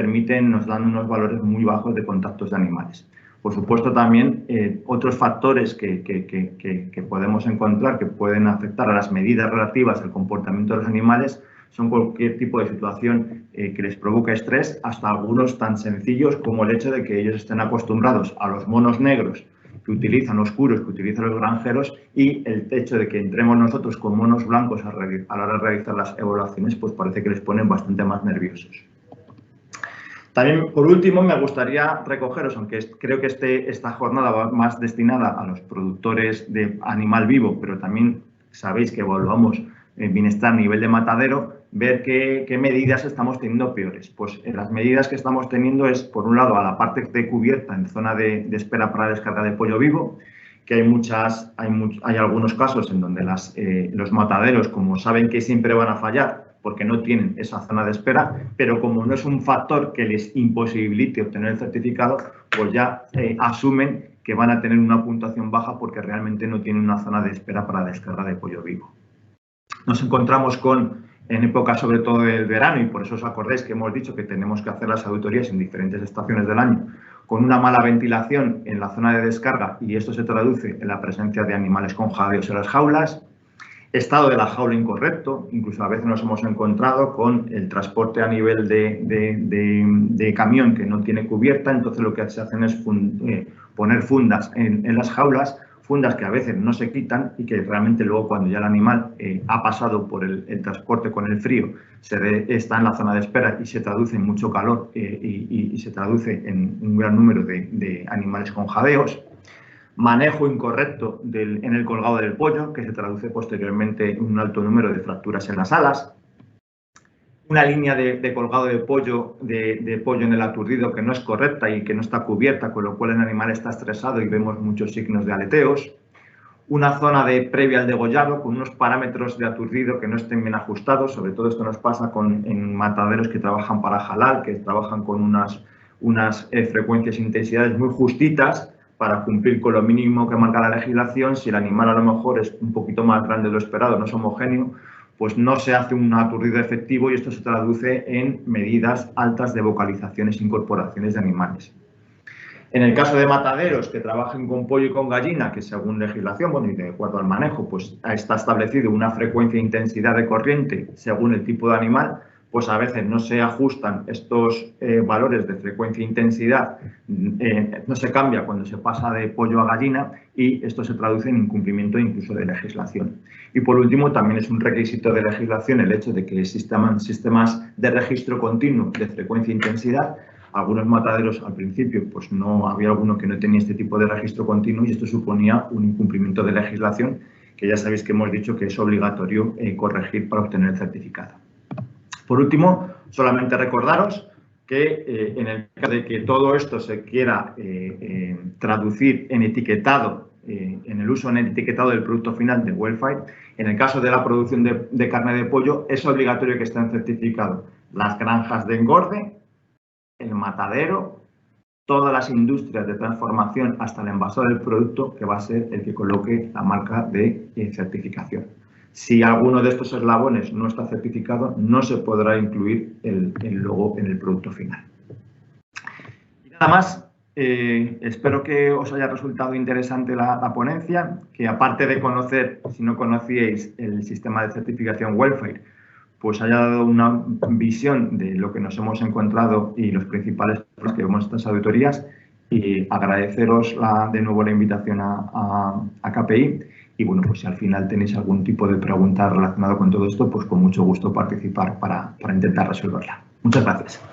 dan unos valores muy bajos de contactos de animales. Por supuesto, también otros factores que podemos encontrar que pueden afectar a las medidas relativas al comportamiento de los animales son cualquier tipo de situación que les provoca estrés, hasta algunos tan sencillos como el hecho de que ellos estén acostumbrados a los monos negros que utilizan, oscuros, que utilizan los granjeros, y el hecho de que entremos nosotros con monos blancos a la hora de realizar las evaluaciones, pues parece que les ponen bastante más nerviosos. También, por último, me gustaría recogeros, aunque creo que esta jornada va más destinada a los productores de animal vivo, pero también sabéis que evaluamos el bienestar a nivel de matadero, ver qué medidas estamos teniendo peores. Pues las medidas que estamos teniendo es, por un lado, a la parte de cubierta en zona de espera para descarga de pollo vivo, que hay algunos casos en donde los mataderos, como saben que siempre van a fallar, porque no tienen esa zona de espera, pero como no es un factor que les imposibilite obtener el certificado, pues ya asumen que van a tener una puntuación baja porque realmente no tienen una zona de espera para descarga de pollo vivo. Nos encontramos en época sobre todo del verano, y por eso os acordáis que hemos dicho que tenemos que hacer las auditorías en diferentes estaciones del año, con una mala ventilación en la zona de descarga, y esto se traduce en la presencia de animales con jadeos en las jaulas. Estado de la jaula incorrecto, incluso a veces nos hemos encontrado con el transporte a nivel de camión que no tiene cubierta, entonces lo que se hacen es poner fundas en las jaulas, fundas que a veces no se quitan y que realmente luego cuando ya el animal ha pasado por el transporte con el frío, está en la zona de espera y se traduce en mucho calor y se traduce en un gran número de animales con jadeos. Manejo incorrecto en el colgado del pollo, que se traduce posteriormente en un alto número de fracturas en las alas. Una línea de colgado de pollo en el aturdido que no es correcta y que no está cubierta, con lo cual el animal está estresado y vemos muchos signos de aleteos. Una zona previa al degollado con unos parámetros de aturdido que no estén bien ajustados. Sobre todo esto nos pasa en mataderos que trabajan para halal, que trabajan con unas frecuencias e intensidades muy justitas, para cumplir con lo mínimo que marca la legislación. Si el animal a lo mejor es un poquito más grande de lo esperado, no es homogéneo, pues no se hace un aturdido efectivo y esto se traduce en medidas altas de vocalizaciones e incorporaciones de animales. En el caso de mataderos que trabajen con pollo y con gallina, que según legislación, y de acuerdo al manejo, pues está establecido una frecuencia e intensidad de corriente según el tipo de animal, pues a veces no se ajustan estos valores de frecuencia e intensidad, no se cambia cuando se pasa de pollo a gallina, y esto se traduce en incumplimiento incluso de legislación. Y por último, también es un requisito de legislación el hecho de que existan sistemas de registro continuo de frecuencia e intensidad. Algunos mataderos al principio, pues no había alguno que no tenía este tipo de registro continuo, y esto suponía un incumplimiento de legislación que ya sabéis que hemos dicho que es obligatorio corregir para obtener el certificado. Por último, solamente recordaros que en el caso de que todo esto se quiera traducir en etiquetado, en el uso en el etiquetado del producto final de welfare, en el caso de la producción de carne de pollo, es obligatorio que estén certificados las granjas de engorde, el matadero, todas las industrias de transformación hasta el envasado del producto, que va a ser el que coloque la marca de certificación. Si alguno de estos eslabones no está certificado, no se podrá incluir el logo en el producto final. Y nada más, espero que os haya resultado interesante la ponencia, que aparte de conocer, si no conocíais el sistema de certificación welfare, pues haya dado una visión de lo que nos hemos encontrado y los principales problemas que vemos en estas auditorías, y agradeceros de nuevo la invitación a KPI. Y bueno, pues si al final tenéis algún tipo de pregunta relacionada con todo esto, pues con mucho gusto participar para intentar resolverla. Muchas gracias.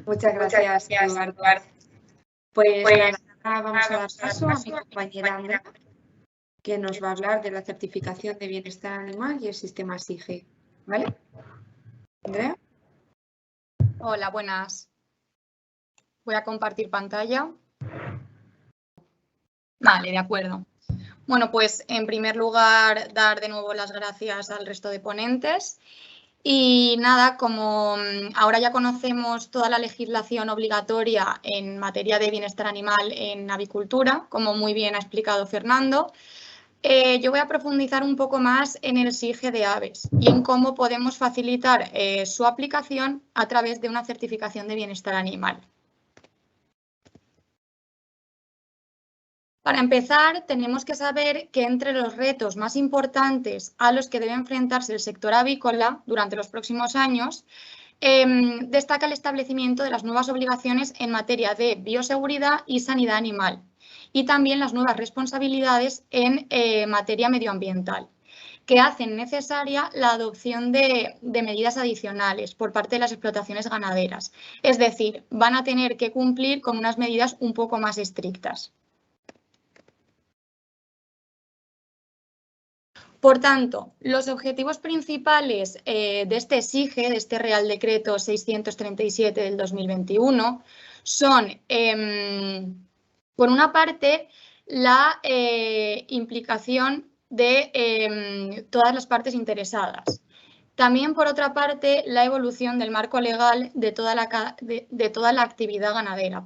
Muchas gracias, Eduardo. Pues ahora vamos a dar paso a mi compañera Andrea, que nos va a hablar de la certificación de bienestar animal y el sistema SIGE. ¿Vale? Andrea. Hola, buenas. Voy a compartir pantalla. Vale, de acuerdo. Bueno, pues en primer lugar, dar de nuevo las gracias al resto de ponentes Y nada, como ahora ya conocemos toda la legislación obligatoria en materia de bienestar animal en avicultura, como muy bien ha explicado Fernando, yo voy a profundizar un poco más en el SIGE de aves y en cómo podemos facilitar su aplicación a través de una certificación de bienestar animal. Para empezar, tenemos que saber que entre los retos más importantes a los que debe enfrentarse el sector avícola durante los próximos años, destaca el establecimiento de las nuevas obligaciones en materia de bioseguridad y sanidad animal, y también las nuevas responsabilidades en materia medioambiental, que hacen necesaria la adopción de medidas adicionales por parte de las explotaciones ganaderas. Es decir, van a tener que cumplir con unas medidas un poco más estrictas. Por tanto, los objetivos principales de este SIGE, de este Real Decreto 637 del 2021, son, por una parte, la implicación de todas las partes interesadas. También, por otra parte, la evolución del marco legal de toda la actividad ganadera,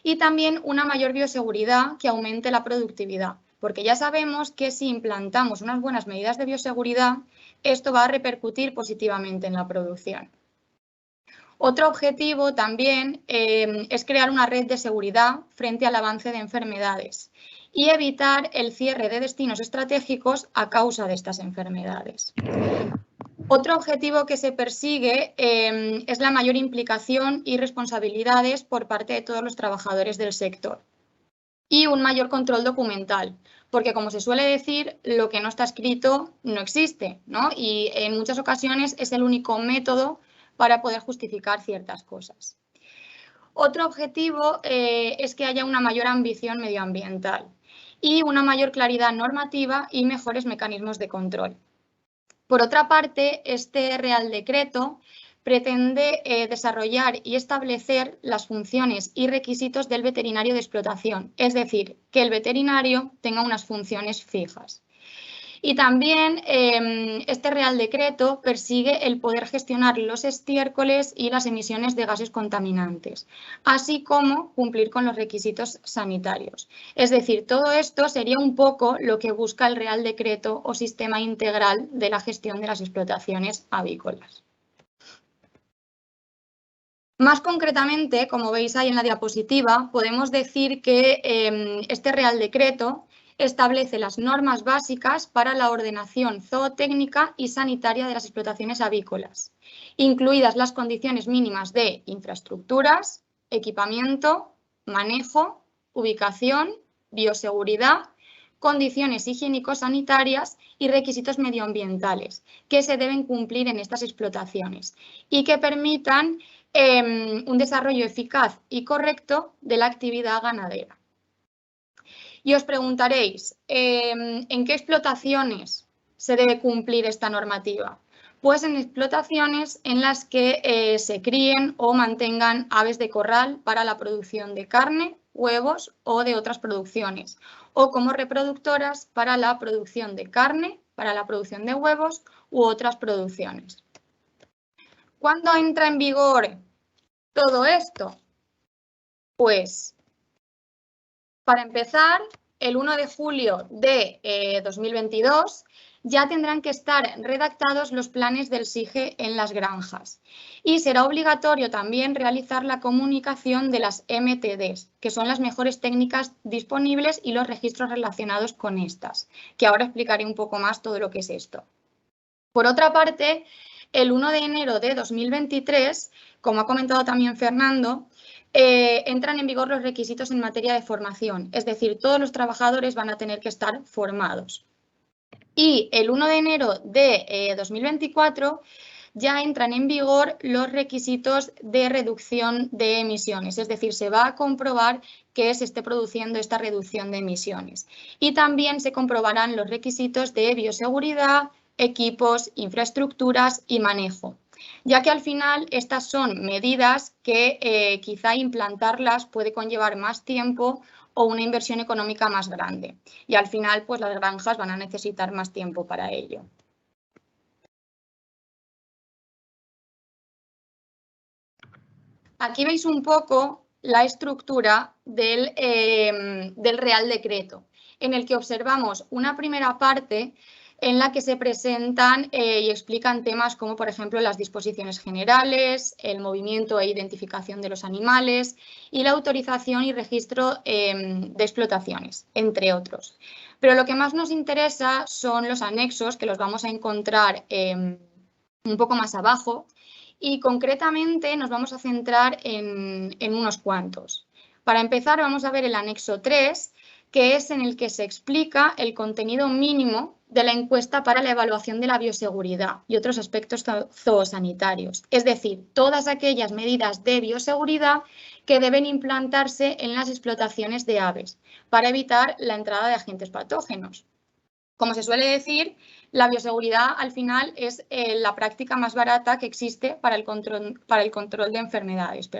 y también una mayor bioseguridad que aumente la productividad, porque ya sabemos que si implantamos unas buenas medidas de bioseguridad, esto va a repercutir positivamente en la producción. Otro objetivo también es crear una red de seguridad frente al avance de enfermedades y evitar el cierre de destinos estratégicos a causa de estas enfermedades. Otro objetivo que se persigue es la mayor implicación y responsabilidades por parte de todos los trabajadores del sector y un mayor control documental, porque como se suele decir, lo que no está escrito no existe, ¿no? Y en muchas ocasiones es el único método para poder justificar ciertas cosas. Otro objetivo es que haya una mayor ambición medioambiental y una mayor claridad normativa y mejores mecanismos de control. Por otra parte, este Real Decreto pretende desarrollar y establecer las funciones y requisitos del veterinario de explotación, es decir, que el veterinario tenga unas funciones fijas. Y también este Real Decreto persigue el poder gestionar los estiércoles y las emisiones de gases contaminantes, así como cumplir con los requisitos sanitarios. Es decir, todo esto sería un poco lo que busca el Real Decreto o sistema integral de la gestión de las explotaciones avícolas. Más concretamente, como veis ahí en la diapositiva, podemos decir que este Real Decreto establece las normas básicas para la ordenación zootécnica y sanitaria de las explotaciones avícolas, incluidas las condiciones mínimas de infraestructuras, equipamiento, manejo, ubicación, bioseguridad, condiciones higiénico-sanitarias y requisitos medioambientales que se deben cumplir en estas explotaciones y que permitan un desarrollo eficaz y correcto de la actividad ganadera. Y os preguntaréis, ¿en qué explotaciones se debe cumplir esta normativa? Pues en explotaciones en las que se críen o mantengan aves de corral para la producción de carne, huevos o de otras producciones, o como reproductoras para la producción de carne, para la producción de huevos u otras producciones. ¿Cuándo entra en vigor todo esto? Pues, para empezar, el 1 de julio de 2022 ya tendrán que estar redactados los planes del SIGE en las granjas y será obligatorio también realizar la comunicación de las MTDs, que son las mejores técnicas disponibles y los registros relacionados con estas, que ahora explicaré un poco más todo lo que es esto. Por otra parte, el 1 de enero de 2023, como ha comentado también Fernando, entran en vigor los requisitos en materia de formación, es decir, todos los trabajadores van a tener que estar formados. Y el 1 de enero de 2024 ya entran en vigor los requisitos de reducción de emisiones, es decir, se va a comprobar que se esté produciendo esta reducción de emisiones. Y también se comprobarán los requisitos de bioseguridad, equipos, infraestructuras y manejo, ya que al final estas son medidas que quizá implantarlas puede conllevar más tiempo o una inversión económica más grande. Y al final, pues las granjas van a necesitar más tiempo para ello. aquí veis un poco la estructura del Real Decreto, en el que observamos una primera parte en la que se presentan y explican temas como, por ejemplo, las disposiciones generales, el movimiento e identificación de los animales y la autorización y registro de explotaciones, entre otros. Pero lo que más nos interesa son los anexos, que los vamos a encontrar un poco más abajo, y concretamente nos vamos a centrar en unos cuantos. Para empezar, vamos a ver el anexo 3, que es en el que se explica el contenido mínimo de la encuesta para la evaluación de la bioseguridad y otros aspectos zoosanitarios, es decir, todas aquellas medidas de bioseguridad que deben implantarse en las explotaciones de aves para evitar la entrada de agentes patógenos. Como se suele decir, la bioseguridad al final es la práctica más barata que existe para el control de enfermedades.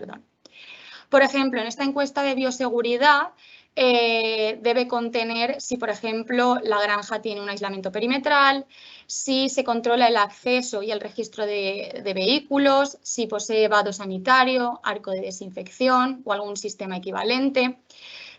Por ejemplo, en esta encuesta de bioseguridad debe contener si, por ejemplo, la granja tiene un aislamiento perimetral, si se controla el acceso y el registro de vehículos, si posee vado sanitario, arco de desinfección o algún sistema equivalente,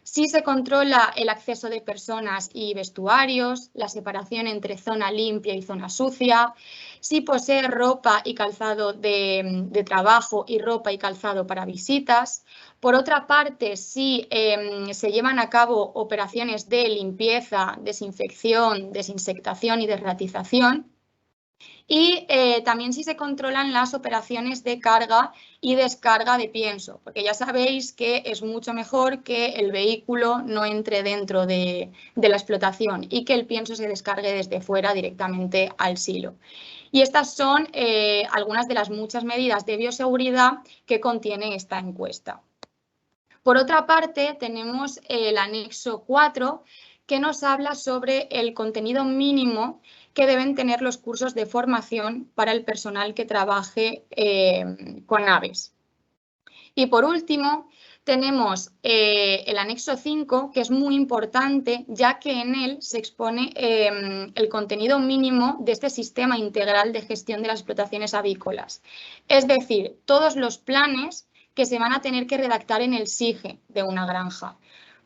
si se controla el acceso de personas y vestuarios, la separación entre zona limpia y zona sucia, si posee ropa y calzado de trabajo y ropa y calzado para visitas. Por otra parte, si se llevan a cabo operaciones de limpieza, desinfección, desinsectación y desratización. Y también si se controlan las operaciones de carga y descarga de pienso, porque ya sabéis que es mucho mejor que el vehículo no entre dentro de la explotación y que el pienso se descargue desde fuera directamente al silo. Y estas son algunas de las muchas medidas de bioseguridad que contiene esta encuesta. Por otra parte, tenemos el anexo 4, que nos habla sobre el contenido mínimo que deben tener los cursos de formación para el personal que trabaje con aves. Y por último, tenemos el anexo 5, que es muy importante, ya que en él se expone el contenido mínimo de este sistema integral de gestión de las explotaciones avícolas. Es decir, todos los planes que se van a tener que redactar en el SIGE de una granja.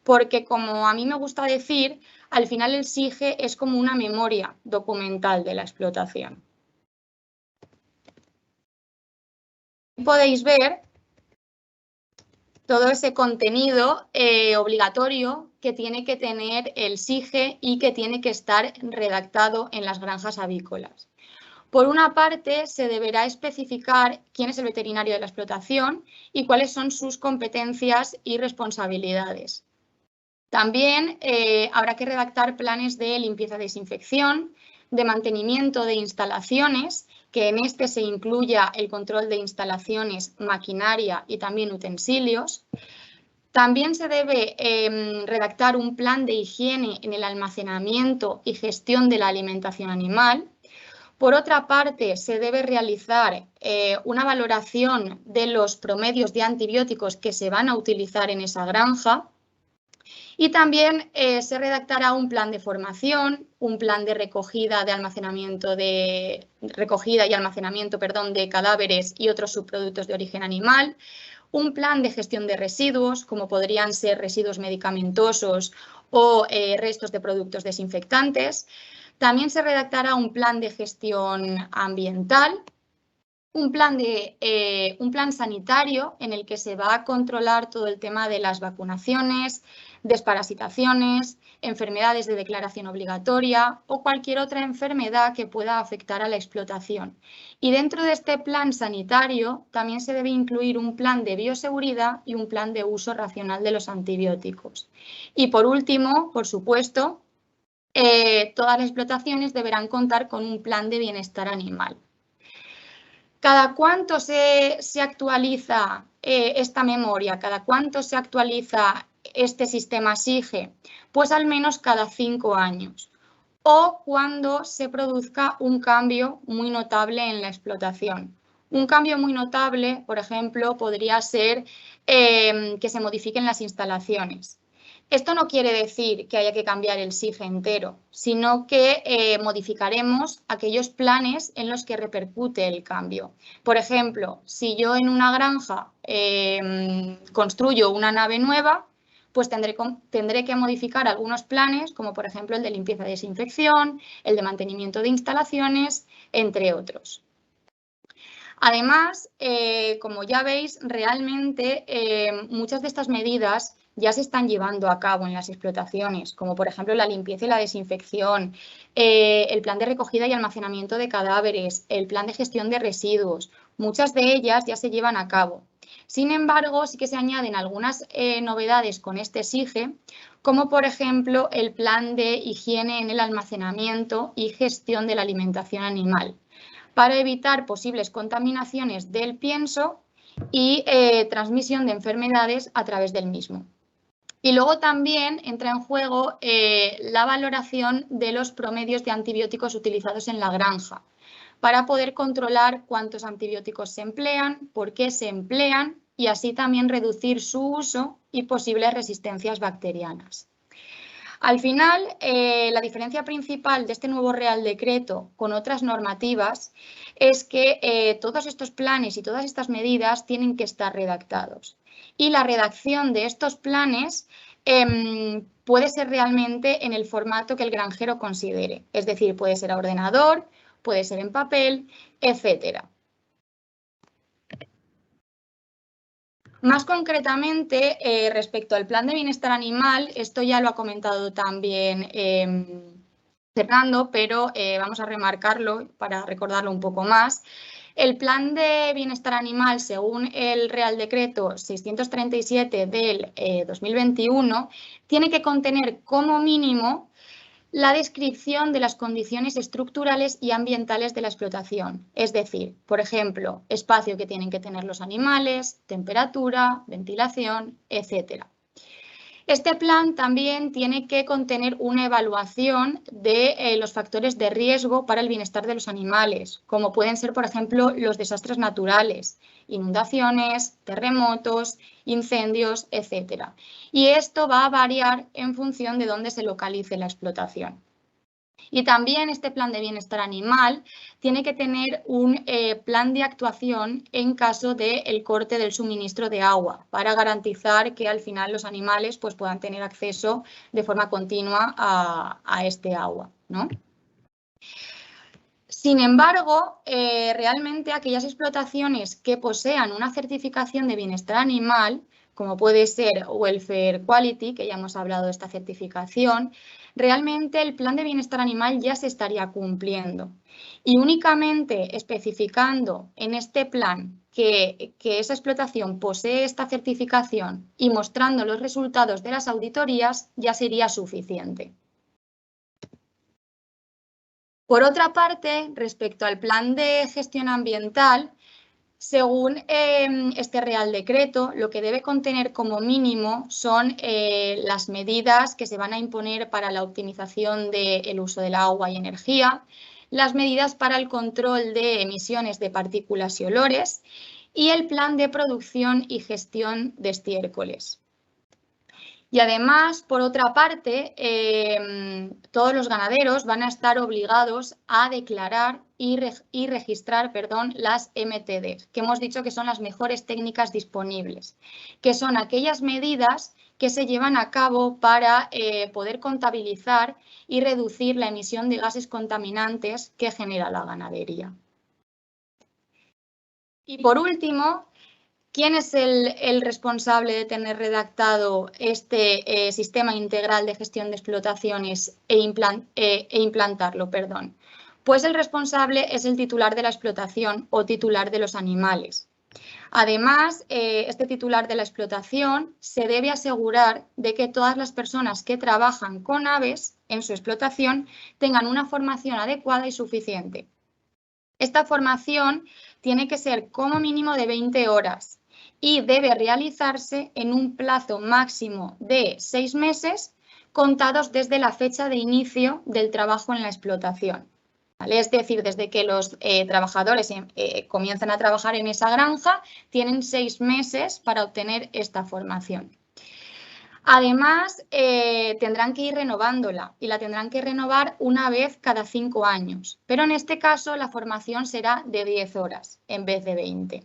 Porque, como a mí me gusta decir, al final el SIGE es como una memoria documental de la explotación. Podéis ver todo ese contenido obligatorio que tiene que tener el SIGE y que tiene que estar redactado en las granjas avícolas. Por una parte, se deberá especificar quién es el veterinario de la explotación y cuáles son sus competencias y responsabilidades. También habrá que redactar planes de limpieza y desinfección, de mantenimiento de instalaciones, que en este se incluya el control de instalaciones, maquinaria y también utensilios. También se debe redactar un plan de higiene en el almacenamiento y gestión de la alimentación animal. Por otra parte, se debe realizar una valoración de los promedios de antibióticos que se van a utilizar en esa granja. Y también se redactará un plan de formación, un plan de recogida y almacenamiento de cadáveres y otros subproductos de origen animal, un plan de gestión de residuos, como podrían ser residuos medicamentosos o restos de productos desinfectantes. También se redactará un plan de gestión ambiental, un plan sanitario en el que se va a controlar todo el tema de las vacunaciones, desparasitaciones, enfermedades de declaración obligatoria o cualquier otra enfermedad que pueda afectar a la explotación. Y dentro de este plan sanitario también se debe incluir un plan de bioseguridad y un plan de uso racional de los antibióticos. Y por último, por supuesto, todas las explotaciones deberán contar con un plan de bienestar animal. ¿Cada cuánto se actualiza esta memoria? ¿Cada cuánto se actualiza este sistema SIGE? Pues al menos cada 5 años. O cuando se produzca un cambio muy notable en la explotación. Un cambio muy notable, por ejemplo, podría ser que se modifiquen las instalaciones, Esto no quiere decir que haya que cambiar el SIGE entero, sino que modificaremos aquellos planes en los que repercute el cambio. Por ejemplo, si yo en una granja construyo una nave nueva, pues tendré que modificar algunos planes, como por ejemplo el de limpieza y desinfección, el de mantenimiento de instalaciones, entre otros. Además, como ya veis, realmente muchas de estas medidas ya se están llevando a cabo en las explotaciones, como por ejemplo la limpieza y la desinfección, el plan de recogida y almacenamiento de cadáveres, el plan de gestión de residuos. Muchas de ellas ya se llevan a cabo. Sin embargo, sí que se añaden algunas novedades con este SIGE, como por ejemplo el plan de higiene en el almacenamiento y gestión de la alimentación animal, para evitar posibles contaminaciones del pienso y transmisión de enfermedades a través del mismo. Y luego también entra en juego la valoración de los promedios de antibióticos utilizados en la granja, para poder controlar cuántos antibióticos se emplean, por qué se emplean y así también reducir su uso y posibles resistencias bacterianas. Al final, la diferencia principal de este nuevo Real Decreto con otras normativas es que todos estos planes y todas estas medidas tienen que estar redactados. Y la redacción de estos planes puede ser realmente en el formato que el granjero considere. Es decir, puede ser a ordenador, puede ser en papel, etcétera. Más concretamente, respecto al plan de bienestar animal, esto ya lo ha comentado también Fernando, pero vamos a remarcarlo para recordarlo un poco más. El plan de bienestar animal, según el Real Decreto 637 del 2021, tiene que contener como mínimo la descripción de las condiciones estructurales y ambientales de la explotación, es decir, por ejemplo, espacio que tienen que tener los animales, temperatura, ventilación, etc. Este plan también tiene que contener una evaluación de los factores de riesgo para el bienestar de los animales, como pueden ser, por ejemplo, los desastres naturales, inundaciones, terremotos, incendios, etc. Y esto va a variar en función de dónde se localice la explotación. Y también este plan de bienestar animal tiene que tener un plan de actuación en caso del corte del suministro de agua, para garantizar que al final los animales pues, puedan tener acceso de forma continua a este agua, ¿no? Sin embargo, realmente aquellas explotaciones que posean una certificación de bienestar animal, como puede ser Welfare Quality, que ya hemos hablado de esta certificación, realmente el plan de bienestar animal ya se estaría cumpliendo. Y únicamente especificando en este plan que esa explotación posee esta certificación y mostrando los resultados de las auditorías ya sería suficiente. Por otra parte, respecto al plan de gestión ambiental, según este Real Decreto, lo que debe contener como mínimo son las medidas que se van a imponer para la optimización del uso del agua y energía, las medidas para el control de emisiones de partículas y olores y el plan de producción y gestión de estiércoles. Y además, por otra parte, todos los ganaderos van a estar obligados a declarar y registrar las MTD, que hemos dicho que son las mejores técnicas disponibles, que son aquellas medidas que se llevan a cabo para poder contabilizar y reducir la emisión de gases contaminantes que genera la ganadería. Y por último, ¿quién es el responsable de tener redactado este sistema integral de gestión de explotaciones e implantarlo? Pues el responsable es el titular de la explotación o titular de los animales. Además, este titular de la explotación se debe asegurar de que todas las personas que trabajan con aves en su explotación tengan una formación adecuada y suficiente. Esta formación tiene que ser como mínimo de 20 horas y debe realizarse en un plazo máximo de 6 meses contados desde la fecha de inicio del trabajo en la explotación. ¿Vale? Es decir, desde que los trabajadores comienzan a trabajar en esa granja, tienen 6 meses para obtener esta formación. Además, tendrán que ir renovándola y la tendrán que renovar una vez cada 5 años, pero en este caso la formación será de 10 horas en vez de 20.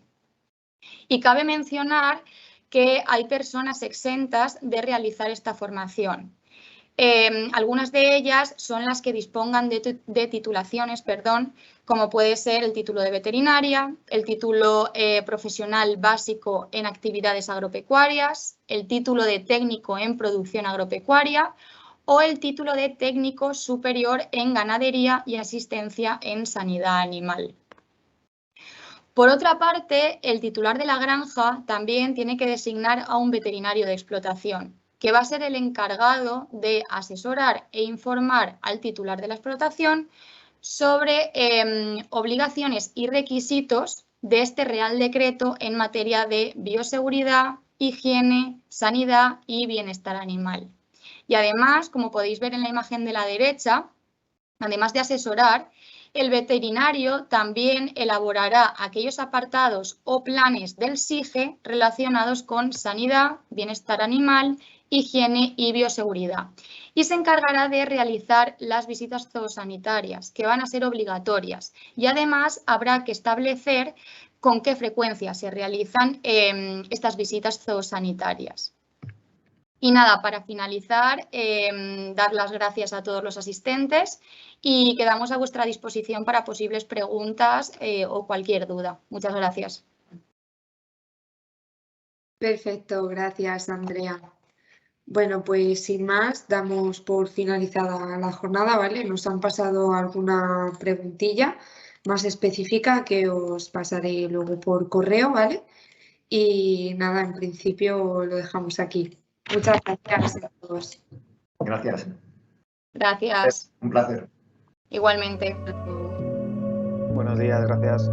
Y cabe mencionar que hay personas exentas de realizar esta formación. Algunas de ellas son las que dispongan de titulaciones, como puede ser el título de veterinaria, el título profesional básico en actividades agropecuarias, el título de técnico en producción agropecuaria o el título de técnico superior en ganadería y asistencia en sanidad animal. Por otra parte, el titular de la granja también tiene que designar a un veterinario de explotación, que va a ser el encargado de asesorar e informar al titular de la explotación sobre obligaciones y requisitos de este Real Decreto en materia de bioseguridad, higiene, sanidad y bienestar animal. Y además, como podéis ver en la imagen de la derecha, además de asesorar, el veterinario también elaborará aquellos apartados o planes del SIGE relacionados con sanidad, bienestar animal, higiene y bioseguridad. Y se encargará de realizar las visitas zoosanitarias, que van a ser obligatorias. Y además habrá que establecer con qué frecuencia se realizan estas visitas zoosanitarias. Y nada, para finalizar, dar las gracias a todos los asistentes y quedamos a vuestra disposición para posibles preguntas o cualquier duda. Muchas gracias. Perfecto, gracias, Andrea. Bueno, pues sin más, damos por finalizada la jornada, ¿vale? Nos han pasado alguna preguntilla más específica que os pasaré luego por correo, ¿vale? Y nada, en principio lo dejamos aquí. Muchas gracias a todos. Gracias. Gracias. Un placer. Igualmente. Buenos días, gracias.